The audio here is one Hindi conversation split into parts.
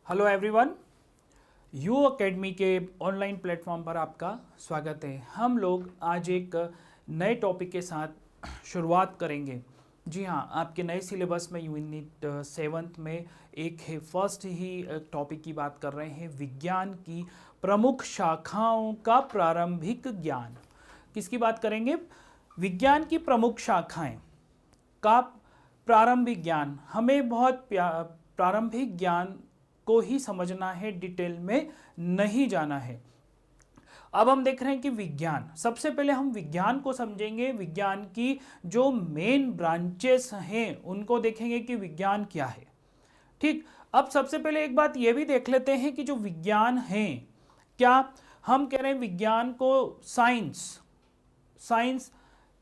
हेलो एवरीवन, यू अकेडमी के ऑनलाइन प्लेटफॉर्म पर आपका स्वागत है। हम लोग आज एक नए टॉपिक के साथ शुरुआत करेंगे। जी हाँ, आपके नए सिलेबस में यूनिट 7 में एक है फर्स्ट ही टॉपिक की बात कर रहे हैं, विज्ञान की प्रमुख शाखाओं का प्रारंभिक ज्ञान। किसकी बात करेंगे? विज्ञान की प्रमुख शाखाएं का प्रारंभिक ज्ञान। हमें बहुत प्रारंभिक ज्ञान को ही समझना है, डिटेल में नहीं जाना है। अब हम देख रहे हैं कि विज्ञान, सबसे पहले हम विज्ञान को समझेंगे। विज्ञान की जो मेन ब्रांचेस हैं उनको देखेंगे कि विज्ञान क्या है। ठीक, अब सबसे पहले एक बात यह भी देख लेते हैं कि जो विज्ञान है, क्या हम कह रहे हैं विज्ञान को साइंस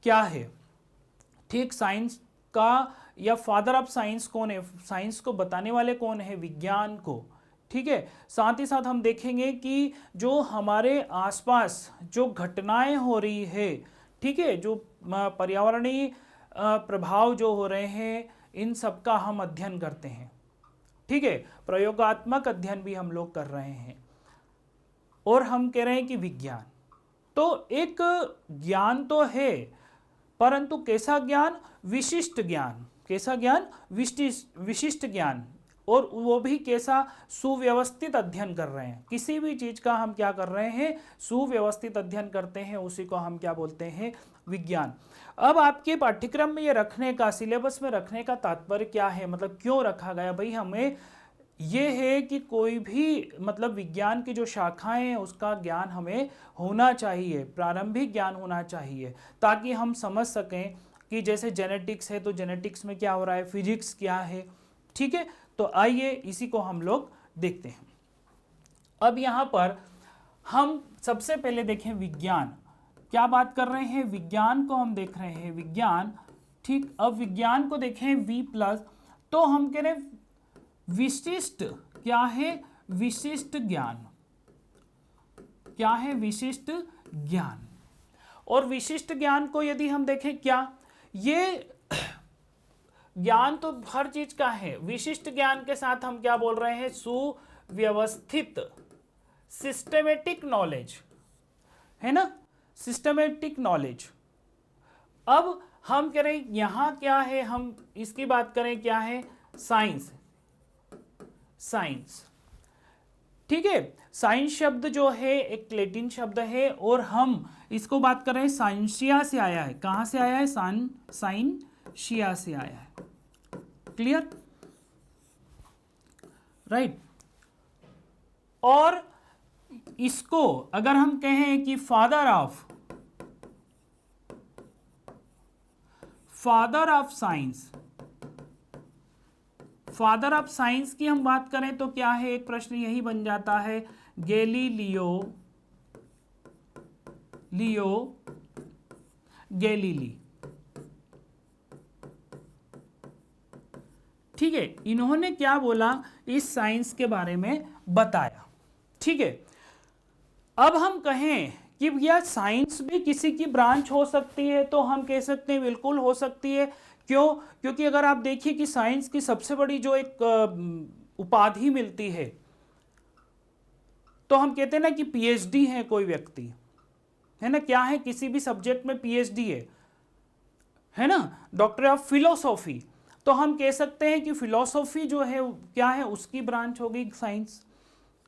क्या है? ठीक, साइंस का या फादर ऑफ साइंस कौन है? साइंस को बताने वाले कौन है? विज्ञान को। ठीक है, साथ ही साथ हम देखेंगे कि जो हमारे आसपास जो घटनाएं हो रही है, ठीक है, जो पर्यावरणीय प्रभाव जो हो रहे हैं, इन सब का हम अध्ययन करते हैं। ठीक है, प्रयोगात्मक अध्ययन भी हम लोग कर रहे हैं। और हम कह रहे हैं कि विज्ञान तो एक ज्ञान तो है, परंतु कैसा ज्ञान? विशिष्ट ज्ञान। कैसा ज्ञान? विशिष्ट ज्ञान। और वो भी कैसा? सुव्यवस्थित अध्ययन कर रहे हैं। किसी भी चीज का हम क्या कर रहे हैं? सुव्यवस्थित अध्ययन करते हैं, उसी को हम क्या बोलते हैं? विज्ञान। अब आपके पाठ्यक्रम में ये रखने का, सिलेबस में रखने का तात्पर्य क्या है? मतलब क्यों रखा गया? भाई हमें ये है कि कोई भी मतलब विज्ञान की जो शाखाएं हैं उसका ज्ञान हमें होना चाहिए, प्रारंभिक ज्ञान होना चाहिए, ताकि हम समझ सकें कि जैसे जेनेटिक्स है तो जेनेटिक्स में क्या हो रहा है, फिजिक्स क्या है। ठीक है, तो आइए इसी को हम लोग देखते हैं। अब यहाँ पर हम सबसे पहले देखें विज्ञान। क्या बात कर रहे हैं? विज्ञान को हम देख रहे हैं, विज्ञान। ठीक, अब विज्ञान को देखें V+, तो हम कह रहे हैं विशिष्ट। क्या है? विशिष्ट ज्ञान। क्या है? विशिष्ट ज्ञान। और विशिष्ट ज्ञान को यदि हम देखें, क्या ये ज्ञान तो हर चीज का है, विशिष्ट ज्ञान के साथ हम क्या बोल रहे हैं? सुव्यवस्थित, सिस्टमेटिक नॉलेज, है ना? Systematic knowledge. अब हम कह रहे हैं यहां क्या है, हम इसकी बात करें, क्या है? साइंस। साइंस, ठीक है। साइंस शब्द जो है एक लैटिन शब्द है, और हम इसको बात कर रहे हैं, साइंसिया से आया है। कहां से आया है? साइंसिया से आया है। क्लियर? राइट। और इसको अगर हम कहें कि father of science, father of science की हम बात करें तो क्या है? एक प्रश्न यही बन जाता है, गैलीली। ठीक है, इन्होंने क्या बोला? इस साइंस के बारे में बताया। ठीक है, अब हम कहें कि यह साइंस भी किसी की ब्रांच हो सकती है, तो हम कह सकते हैं बिल्कुल हो सकती है। क्यों? क्योंकि अगर आप देखिए कि साइंस की सबसे बड़ी जो एक उपाधि मिलती है, तो हम कहते हैं ना कि पीएचडी है कोई व्यक्ति, है ना? क्या है? किसी भी सब्जेक्ट में पीएचडी है ना? डॉक्टर ऑफ फिलोसॉफी, तो हम कह सकते हैं कि फिलोसॉफी जो है क्या है? उसकी ब्रांच होगी साइंस।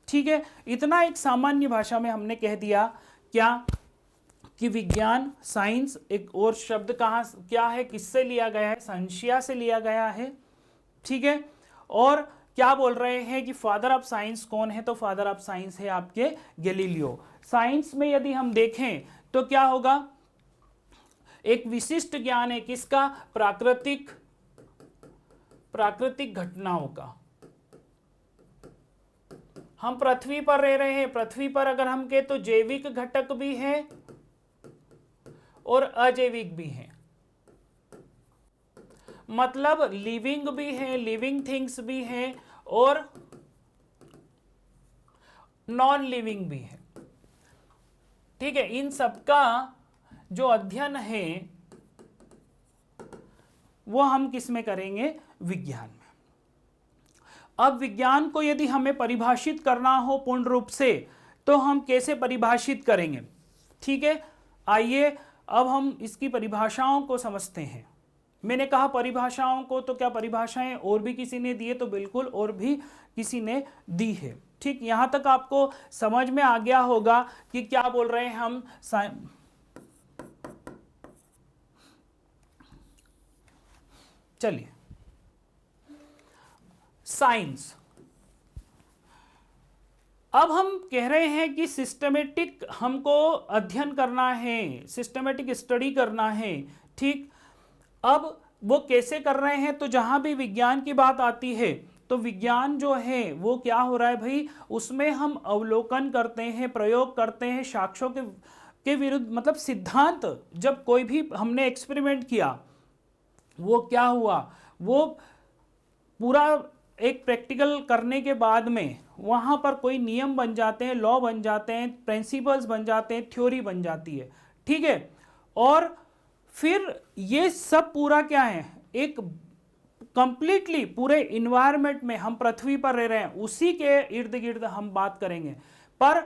ठीक है, इतना एक सामान्य भाषा में हमने कह दिया क्या कि विज्ञान, साइंस। एक और शब्द कहाँ क्या है, किससे लिया गया है? साइंसिया से लिया गया है। ठीक है, और क्या बोल रहे हैं कि फादर ऑफ साइंस कौन है? तो फादर ऑफ साइंस है आपके गैलीलियो। साइंस में यदि हम देखें तो क्या होगा? एक विशिष्ट ज्ञान है किसका? प्राकृतिक घटनाओं का। हम पृथ्वी पर रह रहे हैं, पृथ्वी पर अगर हम कहें तो जैविक घटक भी है और अजैविक भी है, मतलब लिविंग भी है, लिविंग थिंग्स भी है, और नॉन लिविंग भी है। ठीक है, इन सबका जो अध्ययन है वो हम किस में करेंगे? विज्ञान में। अब विज्ञान को यदि हमें परिभाषित करना हो पूर्ण रूप से तो हम कैसे परिभाषित करेंगे? ठीक है, आइए अब हम इसकी परिभाषाओं को समझते हैं। मैंने कहा परिभाषाओं को, तो क्या परिभाषाएं और भी किसी ने दी है? तो बिल्कुल और भी किसी ने दी है। ठीक, यहां तक आपको समझ में आ गया होगा कि क्या बोल रहे हैं हम। चलिए, साइंस। अब हम कह रहे हैं कि सिस्टमेटिक हमको अध्ययन करना है, सिस्टमेटिक स्टडी करना है। ठीक, अब वो कैसे कर रहे हैं? तो जहां भी विज्ञान की बात आती है तो विज्ञान जो है वो क्या हो रहा है भाई, उसमें हम अवलोकन करते हैं, प्रयोग करते हैं साक्ष्यों के विरुद्ध, मतलब सिद्धांत। जब कोई भी हमने एक्सपेरिमेंट किया, वो क्या हुआ, वो पूरा एक प्रैक्टिकल करने के बाद में वहाँ पर कोई नियम बन जाते हैं, लॉ बन जाते हैं, प्रिंसिपल्स बन जाते हैं, थ्योरी बन जाती है। ठीक है, और फिर ये सब पूरा क्या है, एक कंप्लीटली पूरे इन्वायरमेंट में हम पृथ्वी पर रह रहे हैं, उसी के इर्द गिर्द हम बात करेंगे। पर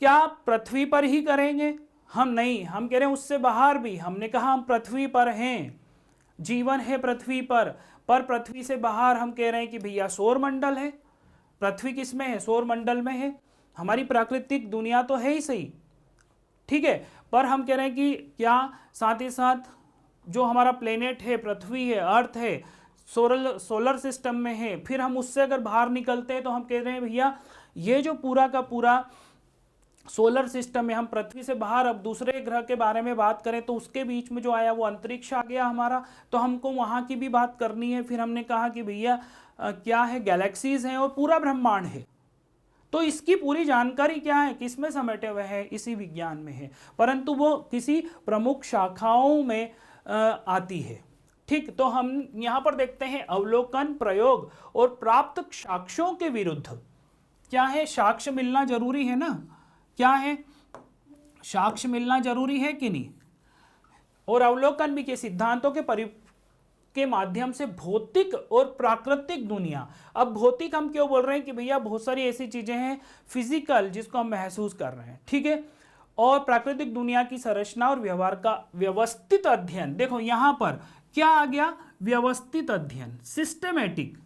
क्या पृथ्वी पर ही करेंगे? हम नहीं, हम कह रहे हैं उससे बाहर भी। हमने कहा हम पृथ्वी पर हैं, जीवन है पृथ्वी पर पृथ्वी से बाहर हम कह रहे हैं कि भैया सौर मंडल है। पृथ्वी किस में है? सौर मंडल में है। हमारी प्राकृतिक दुनिया तो है ही सही, ठीक है, पर हम कह रहे हैं कि क्या साथ ही साथ जो हमारा प्लेनेट है, पृथ्वी है, अर्थ है, सोलर सिस्टम में है। फिर हम उससे अगर बाहर निकलते हैं तो हम कह रहे हैं भैया ये जो पूरा का पूरा सोलर सिस्टम में, हम पृथ्वी से बाहर अब दूसरे ग्रह के बारे में बात करें तो उसके बीच में जो आया वो अंतरिक्ष आ गया हमारा, तो हमको वहाँ की भी बात करनी है। फिर हमने कहा कि भैया क्या है, गैलेक्सीज हैं और पूरा ब्रह्मांड है। तो इसकी पूरी जानकारी क्या है, किस में समेटे हुए है? इसी विज्ञान में है, परंतु वो किसी प्रमुख शाखाओं में आती है। ठीक, तो हम यहाँ पर देखते हैं अवलोकन, प्रयोग और प्राप्त साक्ष्यों के विरुद्ध। क्या है? साक्ष्य मिलना जरूरी है ना? क्या है? साक्ष्य मिलना जरूरी है कि नहीं? और अवलोकन भी के सिद्धांतों के माध्यम से भौतिक और प्राकृतिक दुनिया। अब भौतिक हम क्यों बोल रहे हैं कि भैया बहुत सारी ऐसी चीजें हैं फिजिकल जिसको हम महसूस कर रहे हैं, ठीक है, और प्राकृतिक दुनिया की संरचना और व्यवहार का व्यवस्थित अध्ययन। देखो यहां पर क्या आ गया? व्यवस्थित अध्ययन, सिस्टमेटिक।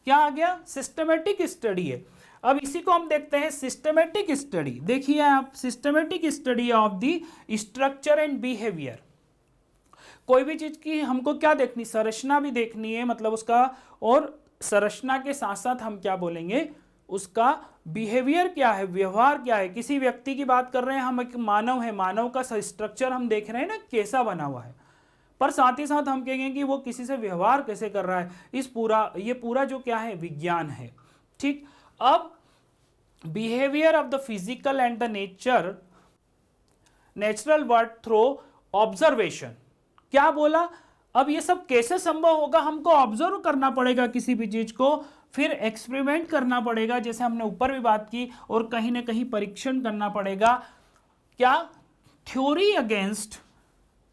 क्या आ गया? सिस्टमेटिक स्टडी है। अब इसी को हम देखते हैं सिस्टमेटिक स्टडी। देखिए आप, systematic study of the structure and behaviour. कोई भी चीज की हमको क्या देखनी? संरचना भी देखनी है, मतलब उसका, और संरचना के साथ साथ हम क्या बोलेंगे, उसका बिहेवियर क्या है, व्यवहार क्या है। किसी व्यक्ति की बात कर रहे हैं हम, एक मानव है, मानव का स्ट्रक्चर हम देख रहे हैं ना कैसा बना हुआ है, पर साथ ही साथ हम कहेंगे कि वो किसी से व्यवहार कैसे कर रहा है। ये पूरा जो क्या है, विज्ञान है। ठीक, अब behaviour of the physical and the natural world through observation. क्या बोला? अब ये सब कैसे संभव होगा? हमको ऑब्जर्व करना पड़ेगा किसी भी चीज को, फिर एक्सपेरिमेंट करना पड़ेगा, जैसे हमने ऊपर भी बात की, और कहीं ना कहीं परीक्षण करना पड़ेगा। क्या? Theory against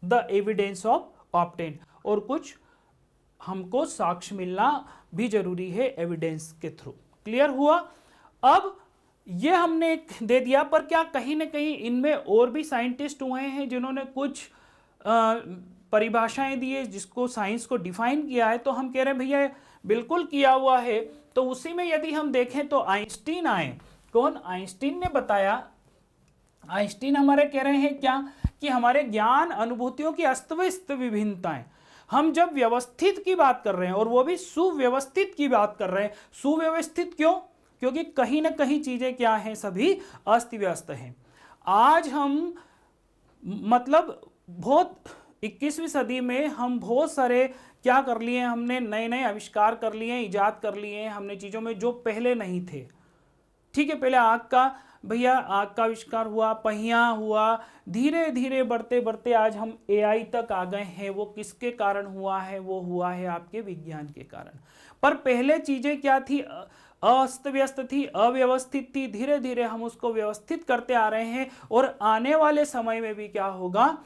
the evidence of obtain, और कुछ हमको साक्ष्य मिलना भी जरूरी है एविडेंस के थ्रू। क्लियर हुआ? अब ये हमने एक दे दिया, पर क्या कहीं ना कहीं इनमें और भी साइंटिस्ट हुए हैं जिन्होंने कुछ परिभाषाएं दी है, जिसको साइंस को डिफाइन किया है। तो हम कह रहे हैं भैया बिल्कुल किया हुआ है। तो उसी में यदि हम देखें तो आइंस्टीन आए। कौन? आइंस्टीन ने बताया। आइंस्टीन हमारे कह रहे हैं क्या, कि हमारे ज्ञान अनुभूतियों की अस्त व्यस्त विभिन्नताएं। हम जब व्यवस्थित की बात कर रहे हैं, और वो भी सुव्यवस्थित की बात कर रहे हैं। सुव्यवस्थित क्यों? क्योंकि कहीं ना कहीं चीजें क्या हैं, सभी अस्त व्यस्त हैं। आज हम मतलब बहुत 21वीं सदी में हम बहुत सारे क्या कर लिए, हमने नए नए आविष्कार कर लिए, इजाद कर लिए हैं हमने चीज़ों में जो पहले नहीं थे। ठीक है, पहले आग का आविष्कार हुआ, पहिया हुआ, धीरे धीरे बढ़ते बढ़ते आज हम AI तक आ गए हैं। वो किसके कारण हुआ है? वो हुआ है आपके विज्ञान के कारण। पर पहले चीज़ें क्या थी? अस्त व्यस्त थी, अव्यवस्थित थी। धीरे धीरे हम उसको व्यवस्थित करते आ रहे हैं, और आने वाले समय में भी क्या होगा,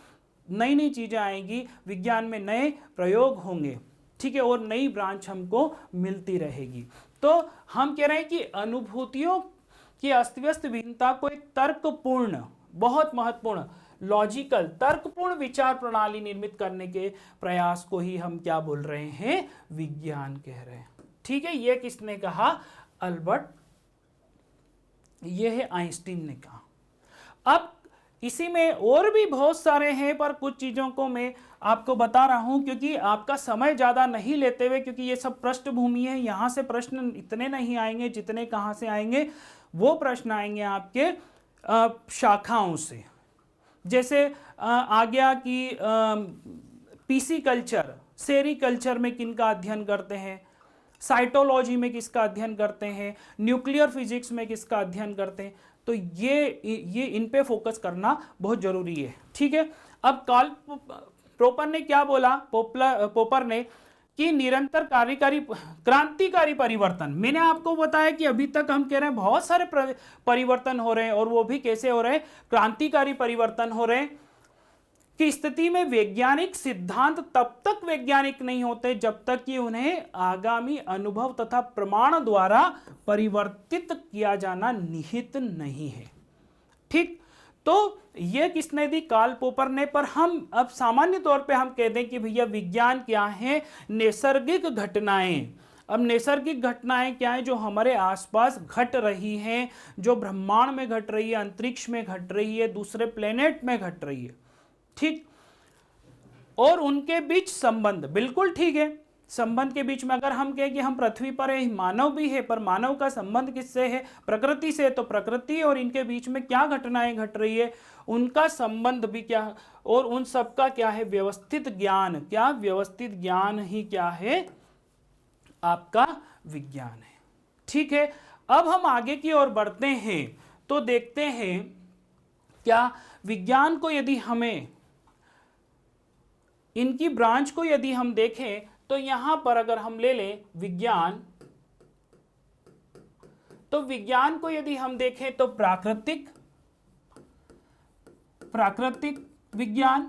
नई नई चीजें आएंगी, विज्ञान में नए प्रयोग होंगे। ठीक है, और नई ब्रांच हमको मिलती रहेगी। तो हम कह रहे हैं कि अनुभूतियों की अस्त व्यस्त भिन्नता को एक तर्कपूर्ण, बहुत महत्वपूर्ण, लॉजिकल, तर्कपूर्ण विचार प्रणाली निर्मित करने के प्रयास को ही हम क्या बोल रहे हैं, विज्ञान कह रहे हैं। ठीक है, ये किसने कहा, अल्बर्ट, ये है आइंस्टीन ने कहा। अब इसी में और भी बहुत सारे हैं, पर कुछ चीजों को मैं आपको बता रहा हूं क्योंकि आपका समय ज्यादा नहीं लेते हुए, क्योंकि ये सब पृष्ठभूमि है, यहां से प्रश्न इतने नहीं आएंगे जितने कहां से आएंगे, वो प्रश्न आएंगे आपके शाखाओं से। जैसे आ गया कि पीसी कल्चर, सेरीकल्चर में किनका अध्ययन करते हैं, साइटोलॉजी में किसका अध्ययन करते हैं, न्यूक्लियर फिजिक्स में किसका अध्ययन करते हैं, तो ये इन पे फोकस करना बहुत जरूरी है। ठीक है, अब कार्ल पोपर ने क्या बोला, पोपर ने कि निरंतर कार्यकारी क्रांतिकारी परिवर्तन, मैंने आपको बताया कि अभी तक हम कह रहे हैं बहुत सारे परिवर्तन हो रहे हैं, और वो भी कैसे हो रहे हैं, क्रांतिकारी परिवर्तन हो रहे हैं, की स्थिति में वैज्ञानिक सिद्धांत तब तक वैज्ञानिक नहीं होते जब तक कि उन्हें आगामी अनुभव तथा प्रमाण द्वारा परिवर्तित किया जाना निहित नहीं है। ठीक, तो ये किसने दी, कार्ल पोपर ने। पर हम अब सामान्य तौर पे हम कह दें कि भैया विज्ञान क्या है, नैसर्गिक घटनाएं। अब नैसर्गिक घटनाएं क्या है, जो हमारे आसपास घट रही हैं, जो ब्रह्मांड में घट रही है, अंतरिक्ष में घट रही है, दूसरे प्लेनेट में घट रही है। ठीक, और उनके बीच संबंध, बिल्कुल ठीक है, संबंध के बीच में अगर हम कहें कि हम पृथ्वी पर है, मानव भी है, पर मानव का संबंध किससे है, प्रकृति से, तो प्रकृति और इनके बीच में क्या घटनाएं घट रही है, उनका संबंध भी क्या, और उन सबका क्या है, व्यवस्थित ज्ञान। क्या व्यवस्थित ज्ञान ही क्या है, आपका विज्ञान है। ठीक है, अब हम आगे की ओर बढ़ते हैं तो देखते हैं क्या विज्ञान को, यदि हमें इनकी ब्रांच को यदि हम देखें तो यहां पर अगर हम ले लें विज्ञान, तो विज्ञान को यदि हम देखें तो प्राकृतिक विज्ञान,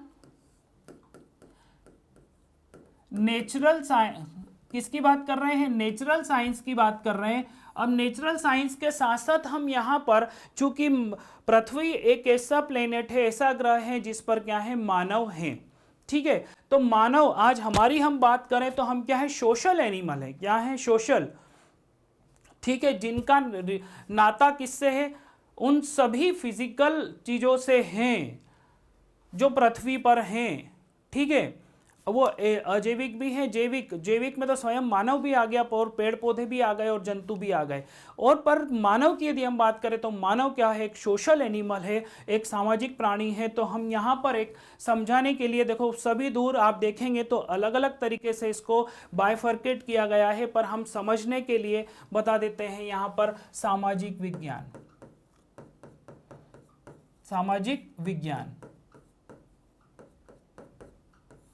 नेचुरल साइंस, किसकी बात कर रहे हैं, नेचुरल साइंस की बात कर रहे हैं। अब नेचुरल साइंस के साथ साथ हम यहाँ पर, चूंकि पृथ्वी एक ऐसा प्लेनेट है, ऐसा ग्रह है जिस पर क्या है, मानव है। ठीक है, तो मानव, आज हमारी हम बात करें तो हम क्या है, सोशल एनिमल है। क्या है, सोशल। ठीक है, जिनका नाता किससे है, उन सभी फिजिकल चीजों से हैं जो पृथ्वी पर हैं। ठीक है, वो अजैविक भी है, जैविक में तो स्वयं मानव भी आ गया, और पेड़ पौधे भी आ गए और जंतु भी आ गए। और पर मानव की यदि हम बात करें तो मानव क्या है, एक सोशल एनिमल है, एक सामाजिक प्राणी है। तो हम यहाँ पर एक समझाने के लिए, देखो सभी दूर आप देखेंगे तो अलग अलग तरीके से इसको बाइफर्केट किया गया है, पर हम समझने के लिए बता देते हैं यहाँ पर सामाजिक विज्ञान, सामाजिक विज्ञान,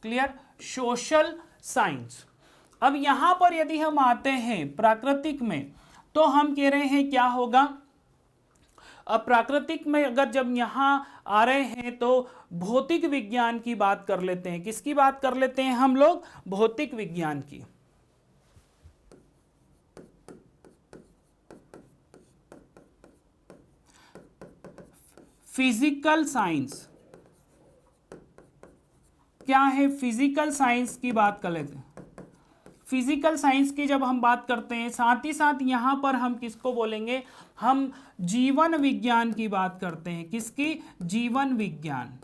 क्लियर, सोशल साइंस। अब यहां पर यदि हम आते हैं प्राकृतिक में तो हम कह रहे हैं क्या होगा, अब प्राकृतिक में अगर जब यहां आ रहे हैं तो भौतिक विज्ञान की बात कर लेते हैं। किसकी बात कर लेते हैं हम लोग, भौतिक विज्ञान की। फिजिकल साइंस क्या है, फिजिकल साइंस की बात कर लेते हैं। फिजिकल साइंस की जब हम बात करते हैं, साथ ही साथ यहां पर हम किसको बोलेंगे, हम जीवन विज्ञान की बात करते हैं। किसकी, जीवन विज्ञान।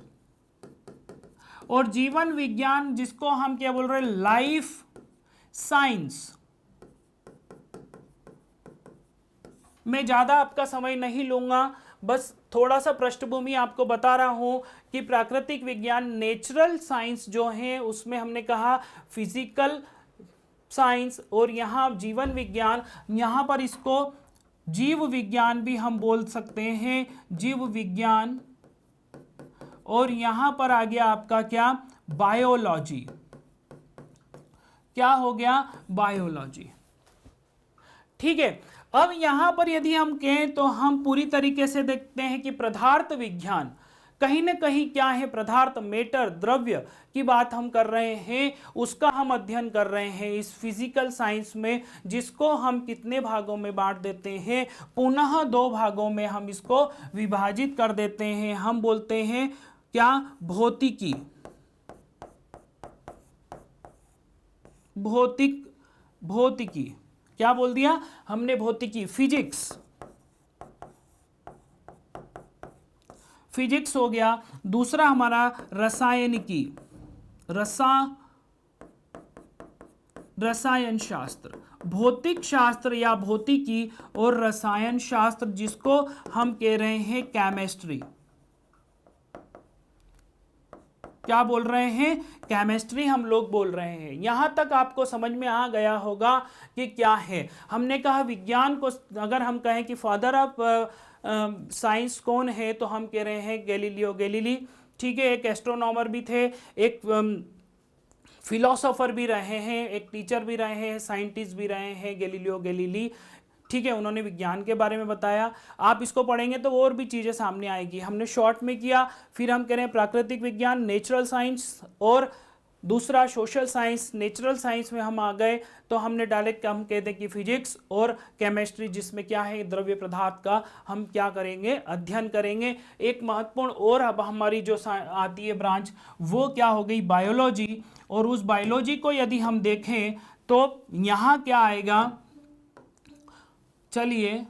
और जीवन विज्ञान जिसको हम क्या बोल रहे हैं, लाइफ साइंस। मैं ज्यादा आपका समय नहीं लूंगा, बस थोड़ा सा पृष्ठभूमि आपको बता रहा हूं कि प्राकृतिक विज्ञान, नेचुरल साइंस जो है उसमें हमने कहा फिजिकल साइंस, और यहाँ जीवन विज्ञान, यहाँ पर इसको जीव विज्ञान भी हम बोल सकते हैं, जीव विज्ञान। और यहाँ पर आ गया आपका क्या, बायोलॉजी। क्या हो गया, बायोलॉजी। ठीक है, अब यहां पर यदि हम कहें तो हम पूरी तरीके से देखते हैं कि पदार्थ विज्ञान, कहीं ना कहीं क्या है, पदार्थ, मैटर, द्रव्य की बात हम कर रहे हैं, उसका हम अध्ययन कर रहे हैं इस फिजिकल साइंस में, जिसको हम कितने भागों में बांट देते हैं, पुनः 2 भागों में हम इसको विभाजित कर देते हैं। हम बोलते हैं क्या, भौतिकी, भौतिकी, क्या बोल दिया हमने, भौतिकी, फिजिक्स हो गया। दूसरा हमारा रसायनिकी, रसायन शास्त्र, भौतिक शास्त्र या भौतिकी और रसायन शास्त्र, जिसको हम कह रहे हैं केमिस्ट्री। क्या बोल रहे हैं, केमिस्ट्री हम लोग बोल रहे हैं। यहां तक आपको समझ में आ गया होगा कि क्या है। हमने कहा विज्ञान को अगर हम कहें कि फादर ऑफ साइंस कौन है, तो हम कह रहे हैं गैलीलियो गैलीली। ठीक है, एक एस्ट्रोनॉमर भी थे, एक फिलोसोफर भी रहे हैं, एक टीचर भी रहे हैं, साइंटिस्ट भी रहे हैं, गैलीलियो गैलीली। ठीक है, उन्होंने विज्ञान के बारे में बताया। आप इसको पढ़ेंगे तो और भी चीज़ें सामने आएगी। हमने शॉर्ट में किया, फिर हम कह रहे हैं प्राकृतिक विज्ञान, नेचुरल साइंस, और दूसरा सोशल साइंस। नेचुरल साइंस में हम आ गए तो हमने डायरेक्ट हम कहते हैं कि फिजिक्स और केमिस्ट्री, जिसमें क्या है, द्रव्य पदार्थ का हम क्या करेंगे, अध्ययन करेंगे। एक महत्वपूर्ण और अब हमारी जो आती है ब्रांच, वो क्या हो गई, बायोलॉजी। और उस बायोलॉजी को यदि हम देखें तो यहाँ क्या आएगा, चलिए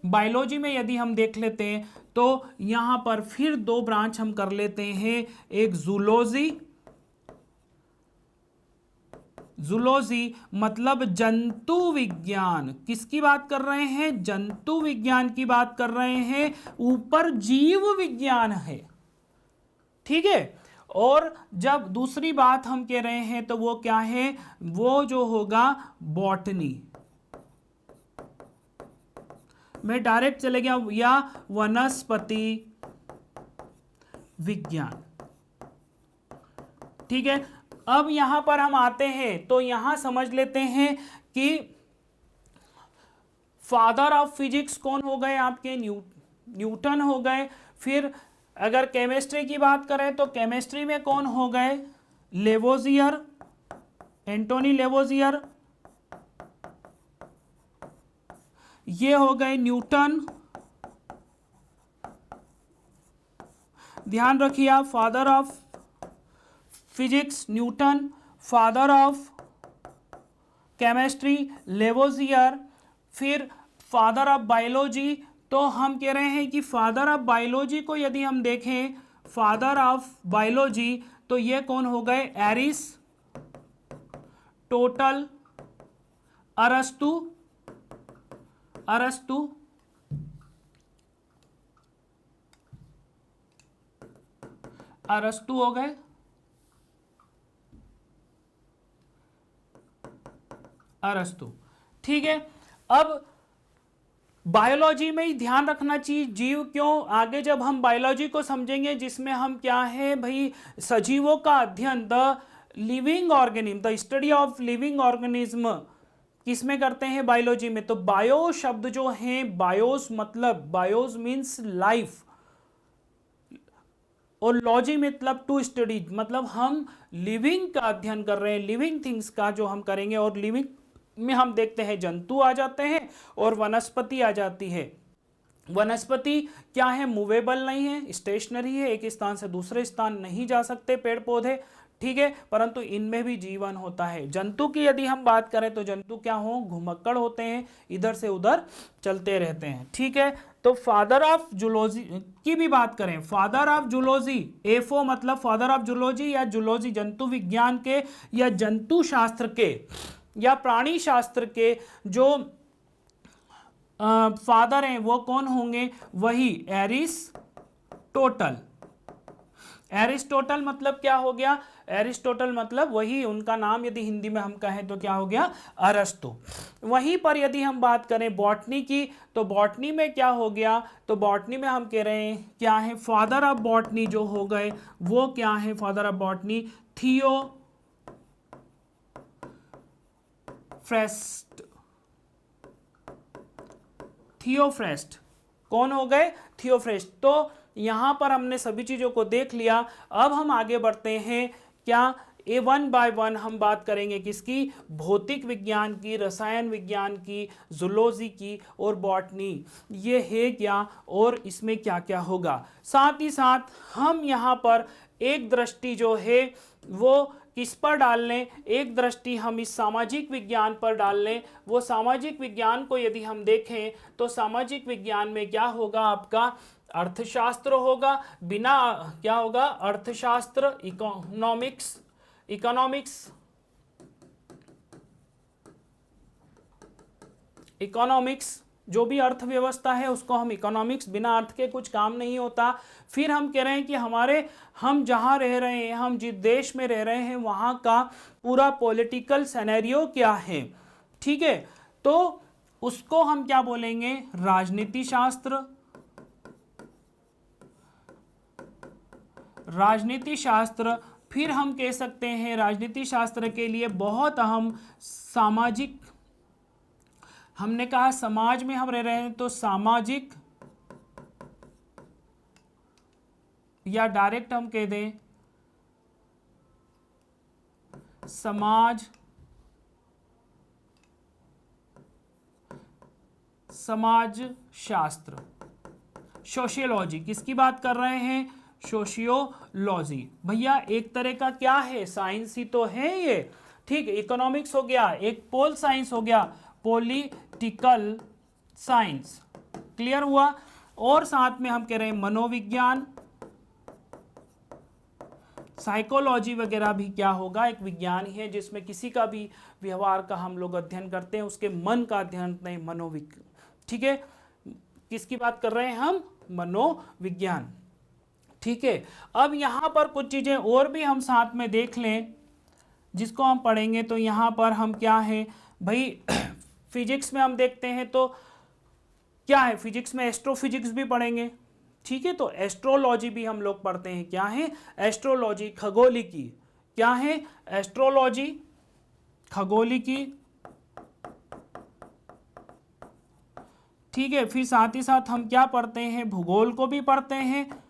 बायोलॉजी में यदि हम देख लेते हैं तो यहां पर फिर 2 ब्रांच हम कर लेते हैं। एक जूलॉजी, जूलॉजी मतलब जंतु विज्ञान। किसकी बात कर रहे हैं, जंतु विज्ञान की बात कर रहे हैं। ऊपर जीव विज्ञान है, ठीक है। और जब दूसरी बात हम कह रहे हैं तो वो क्या है, वो जो होगा बॉटनी में डायरेक्ट चले गया, या वनस्पति विज्ञान। ठीक है, अब यहां पर हम आते हैं तो यहां समझ लेते हैं कि फादर ऑफ फिजिक्स कौन हो गए आपके, न्यूटन हो गए। फिर अगर केमिस्ट्री की बात करें तो केमिस्ट्री में कौन हो गए, लेवोजियर, एंटोनी लेवोजियर, ये हो गए न्यूटन। ध्यान रखिए आप, father of physics Newton, father of chemistry Lavoisier. फिर फादर ऑफ बायोलॉजी, तो हम कह रहे हैं कि फादर ऑफ बायोलॉजी को यदि हम देखें, फादर ऑफ बायोलॉजी, तो ये कौन हो गए, एरिस्टोटल, अरस्तु, अरस्तु हो गए। अरस्तु, ठीक है। अब बायोलॉजी में ही ध्यान रखना चाहिए, जीव क्यों, आगे जब हम बायोलॉजी को समझेंगे, जिसमें हम क्या है भाई, सजीवों का अध्ययन, the living organism, the study of living organism, किसमें करते हैं, बायोलॉजी में। तो बायो शब्द जो है, बायोस मतलब, बायोस मीन्स लाइफ, और लॉजी मतलब टू स्टडी, मतलब हम लिविंग का अध्ययन कर रहे हैं, लिविंग थिंग्स का जो हम करेंगे। और लिविंग में हम देखते हैं जंतु आ जाते हैं और वनस्पति आ जाती है। वनस्पति क्या है, मूवेबल नहीं है, स्टेशनरी है, एक स्थान से दूसरे स्थान नहीं जा सकते पेड़ पौधे, ठीक है, परंतु इनमें भी जीवन होता है। जंतु की यदि हम बात करें तो जंतु क्या हो, घुमक्कड़ होते हैं, इधर से उधर चलते रहते हैं, ठीक है। तो फादर ऑफ जूलॉजी की भी बात करें, फादर ऑफ जूलॉजी, एफओ मतलब फादर ऑफ जूलॉजी या जूलॉजी, जंतु विज्ञान के या जंतु शास्त्र के या प्राणी शास्त्र के जो फादर हैं वो कौन होंगे, वही एरिस्टोटल। एरिस्टोटल मतलब क्या हो गया, एरिस्टोटल मतलब वही, उनका नाम यदि हिंदी में हम कहें तो क्या हो गया, अरस्तु। वहीं पर यदि हम बात करें बॉटनी की, तो बॉटनी में क्या हो गया, तो बॉटनी में हम कह रहे हैं क्या है, फादर ऑफ बॉटनी जो हो गए वो क्या है, फादर ऑफ बॉटनी थियोफ्रेस्ट। कौन हो गए, थियोफ्रेस्ट। तो यहाँ पर हमने सभी चीज़ों को देख लिया। अब हम आगे बढ़ते हैं, क्या ए वन बाय वन हम बात करेंगे किसकी, भौतिक विज्ञान की, रसायन विज्ञान की, जूलॉजी की और बॉटनी, ये है क्या और इसमें क्या क्या होगा। साथ ही साथ हम यहाँ पर एक दृष्टि जो है वो किस पर डाल लें, एक दृष्टि हम इस सामाजिक विज्ञान पर डाल लें। वो सामाजिक विज्ञान को यदि हम देखें तो सामाजिक विज्ञान में क्या होगा, आपका अर्थशास्त्र होगा, बिना क्या होगा, अर्थशास्त्र, इकोनॉमिक्स जो भी अर्थव्यवस्था है उसको हम इकोनॉमिक्स, बिना अर्थ के कुछ काम नहीं होता। फिर हम कह रहे हैं कि हम जहाँ रह रहे हैं, हम जिस देश में रह रहे हैं वहाँ का पूरा पॉलिटिकल सिनेरियो क्या है, ठीक है, तो उसको हम क्या बोलेंगे, राजनीति शास्त्र। राजनीति शास्त्र, फिर हम कह सकते हैं राजनीति शास्त्र के लिए बहुत अहम सामाजिक, हमने कहा समाज में हम रह रहे हैं तो सामाजिक, या डायरेक्ट हम कह दें समाज शास्त्र, सोशियोलॉजी, किसकी बात कर रहे हैं, सोशियोलॉजी। भैया एक तरह का क्या है, साइंस ही तो है ये, ठीक। इकोनॉमिक्स हो गया, एक पोल साइंस हो गया, पॉलिटिकल साइंस, क्लियर हुआ। और साथ में हम कह रहे हैं मनोविज्ञान, साइकोलॉजी वगैरह भी क्या होगा, एक विज्ञान ही है जिसमें किसी का भी व्यवहार का हम लोग अध्ययन करते हैं, उसके मन का अध्ययन करते हैं, मनोविज्ञान, ठीक है। किसकी बात कर रहे हैं हम, मनोविज्ञान, ठीक है। अब यहाँ पर कुछ चीज़ें और भी हम साथ में देख लें जिसको हम पढ़ेंगे। तो यहाँ पर हम क्या है भाई, फिजिक्स में हम देखते हैं तो क्या है, फिजिक्स में एस्ट्रोफिजिक्स भी पढ़ेंगे, ठीक है। तो एस्ट्रोलॉजी भी हम लोग पढ़ते हैं, क्या है, एस्ट्रोलॉजी, खगोलिकी, क्या है, एस्ट्रोलॉजी, खगोलिकी, ठीक है। फिर साथ ही साथ हम क्या पढ़ते हैं, भूगोल को भी पढ़ते हैं,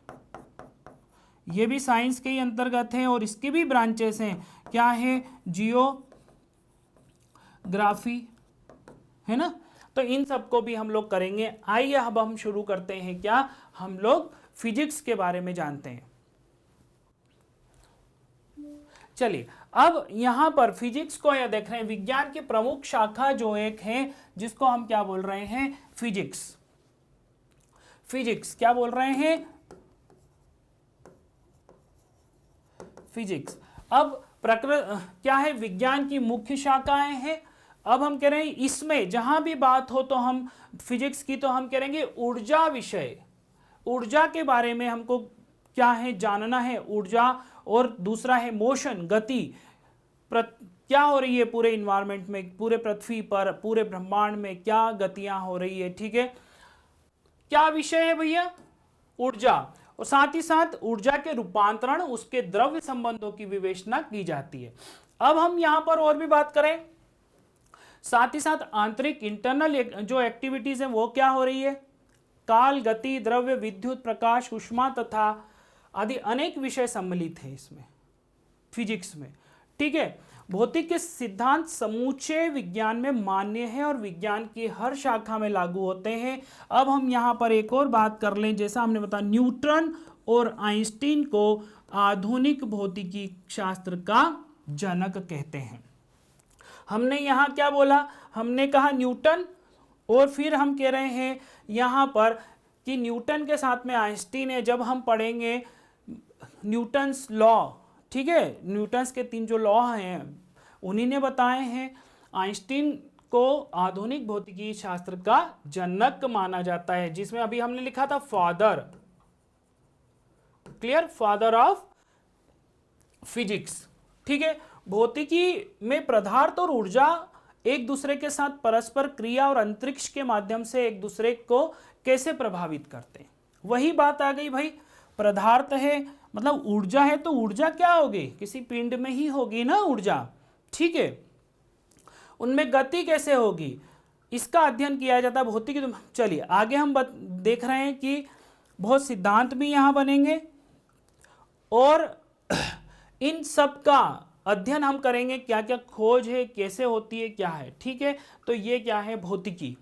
ये भी साइंस के ही अंतर्गत है और इसकी भी ब्रांचेस हैं, क्या है, जियोग्राफी, है ना। तो इन सबको भी हम लोग करेंगे। आइए अब हम शुरू करते हैं, क्या हम लोग फिजिक्स के बारे में जानते हैं। चलिए अब यहां पर फिजिक्स को यह देख रहे हैं, विज्ञान की प्रमुख शाखा जो एक है जिसको हम क्या बोल रहे हैं, फिजिक्स। फिजिक्स क्या बोल रहे हैं, फिजिक्स। अब क्या है, विज्ञान की मुख्य शाखाएं हैं। अब हम कह रहे हैं इसमें जहां भी बात हो तो हम फिजिक्स की, तो हम करेंगे ऊर्जा विषय, ऊर्जा के बारे में हमको क्या है जानना है, ऊर्जा। और दूसरा है मोशन, गति, क्या हो रही है पूरे इन्वायरमेंट में, पूरे पृथ्वी पर, पूरे ब्रह्मांड में क्या गतियां हो रही है, ठीक है। क्या विषय है भैया, ऊर्जा। और साथ ही साथ ऊर्जा के रूपांतरण, उसके द्रव्य संबंधों की विवेचना की जाती है। अब हम यहां पर और भी बात करें, साथ ही साथ आंतरिक, इंटरनल जो एक्टिविटीज है वो क्या हो रही है, काल, गति, द्रव्य, विद्युत, प्रकाश, ऊष्मा तथा आदि अनेक विषय सम्मिलित हैं इसमें, फिजिक्स में, ठीक है। भौतिक के सिद्धांत समूचे विज्ञान में मान्य है और विज्ञान की हर शाखा में लागू होते हैं। अब हम यहाँ पर एक और बात कर लें, जैसा हमने बताया न्यूटन और आइंस्टीन को आधुनिक भौतिकी शास्त्र का जनक कहते हैं। हमने यहाँ क्या बोला, हमने कहा न्यूटन, और फिर हम कह रहे हैं यहाँ पर कि न्यूटन के साथ में आइंस्टीन है। जब हम पढ़ेंगे न्यूटन्स लॉ, ठीक है, न्यूटन्स के 3 जो लॉ हैं उन्हीं ने बताए हैं। आइंस्टीन को आधुनिक भौतिकी शास्त्र का जनक माना जाता है, जिसमें अभी हमने लिखा था father, clear, father of physics, ठीक है। भौतिकी में पदार्थ और ऊर्जा एक दूसरे के साथ परस्पर क्रिया और अंतरिक्ष के माध्यम से एक दूसरे को कैसे प्रभावित करते हैं, वही बात आ गई भाई। पदार्थ है मतलब ऊर्जा है, तो ऊर्जा क्या होगी, किसी पिंड में ही होगी ना ऊर्जा, ठीक है। उनमें गति कैसे होगी, इसका अध्ययन किया जाता है भौतिकी। चलिए आगे हम देख रहे हैं कि बहुत सिद्धांत भी यहाँ बनेंगे और इन सब का अध्ययन हम करेंगे, क्या क्या खोज है, कैसे होती है, क्या है। ठीक है, तो ये क्या है, भौतिकी।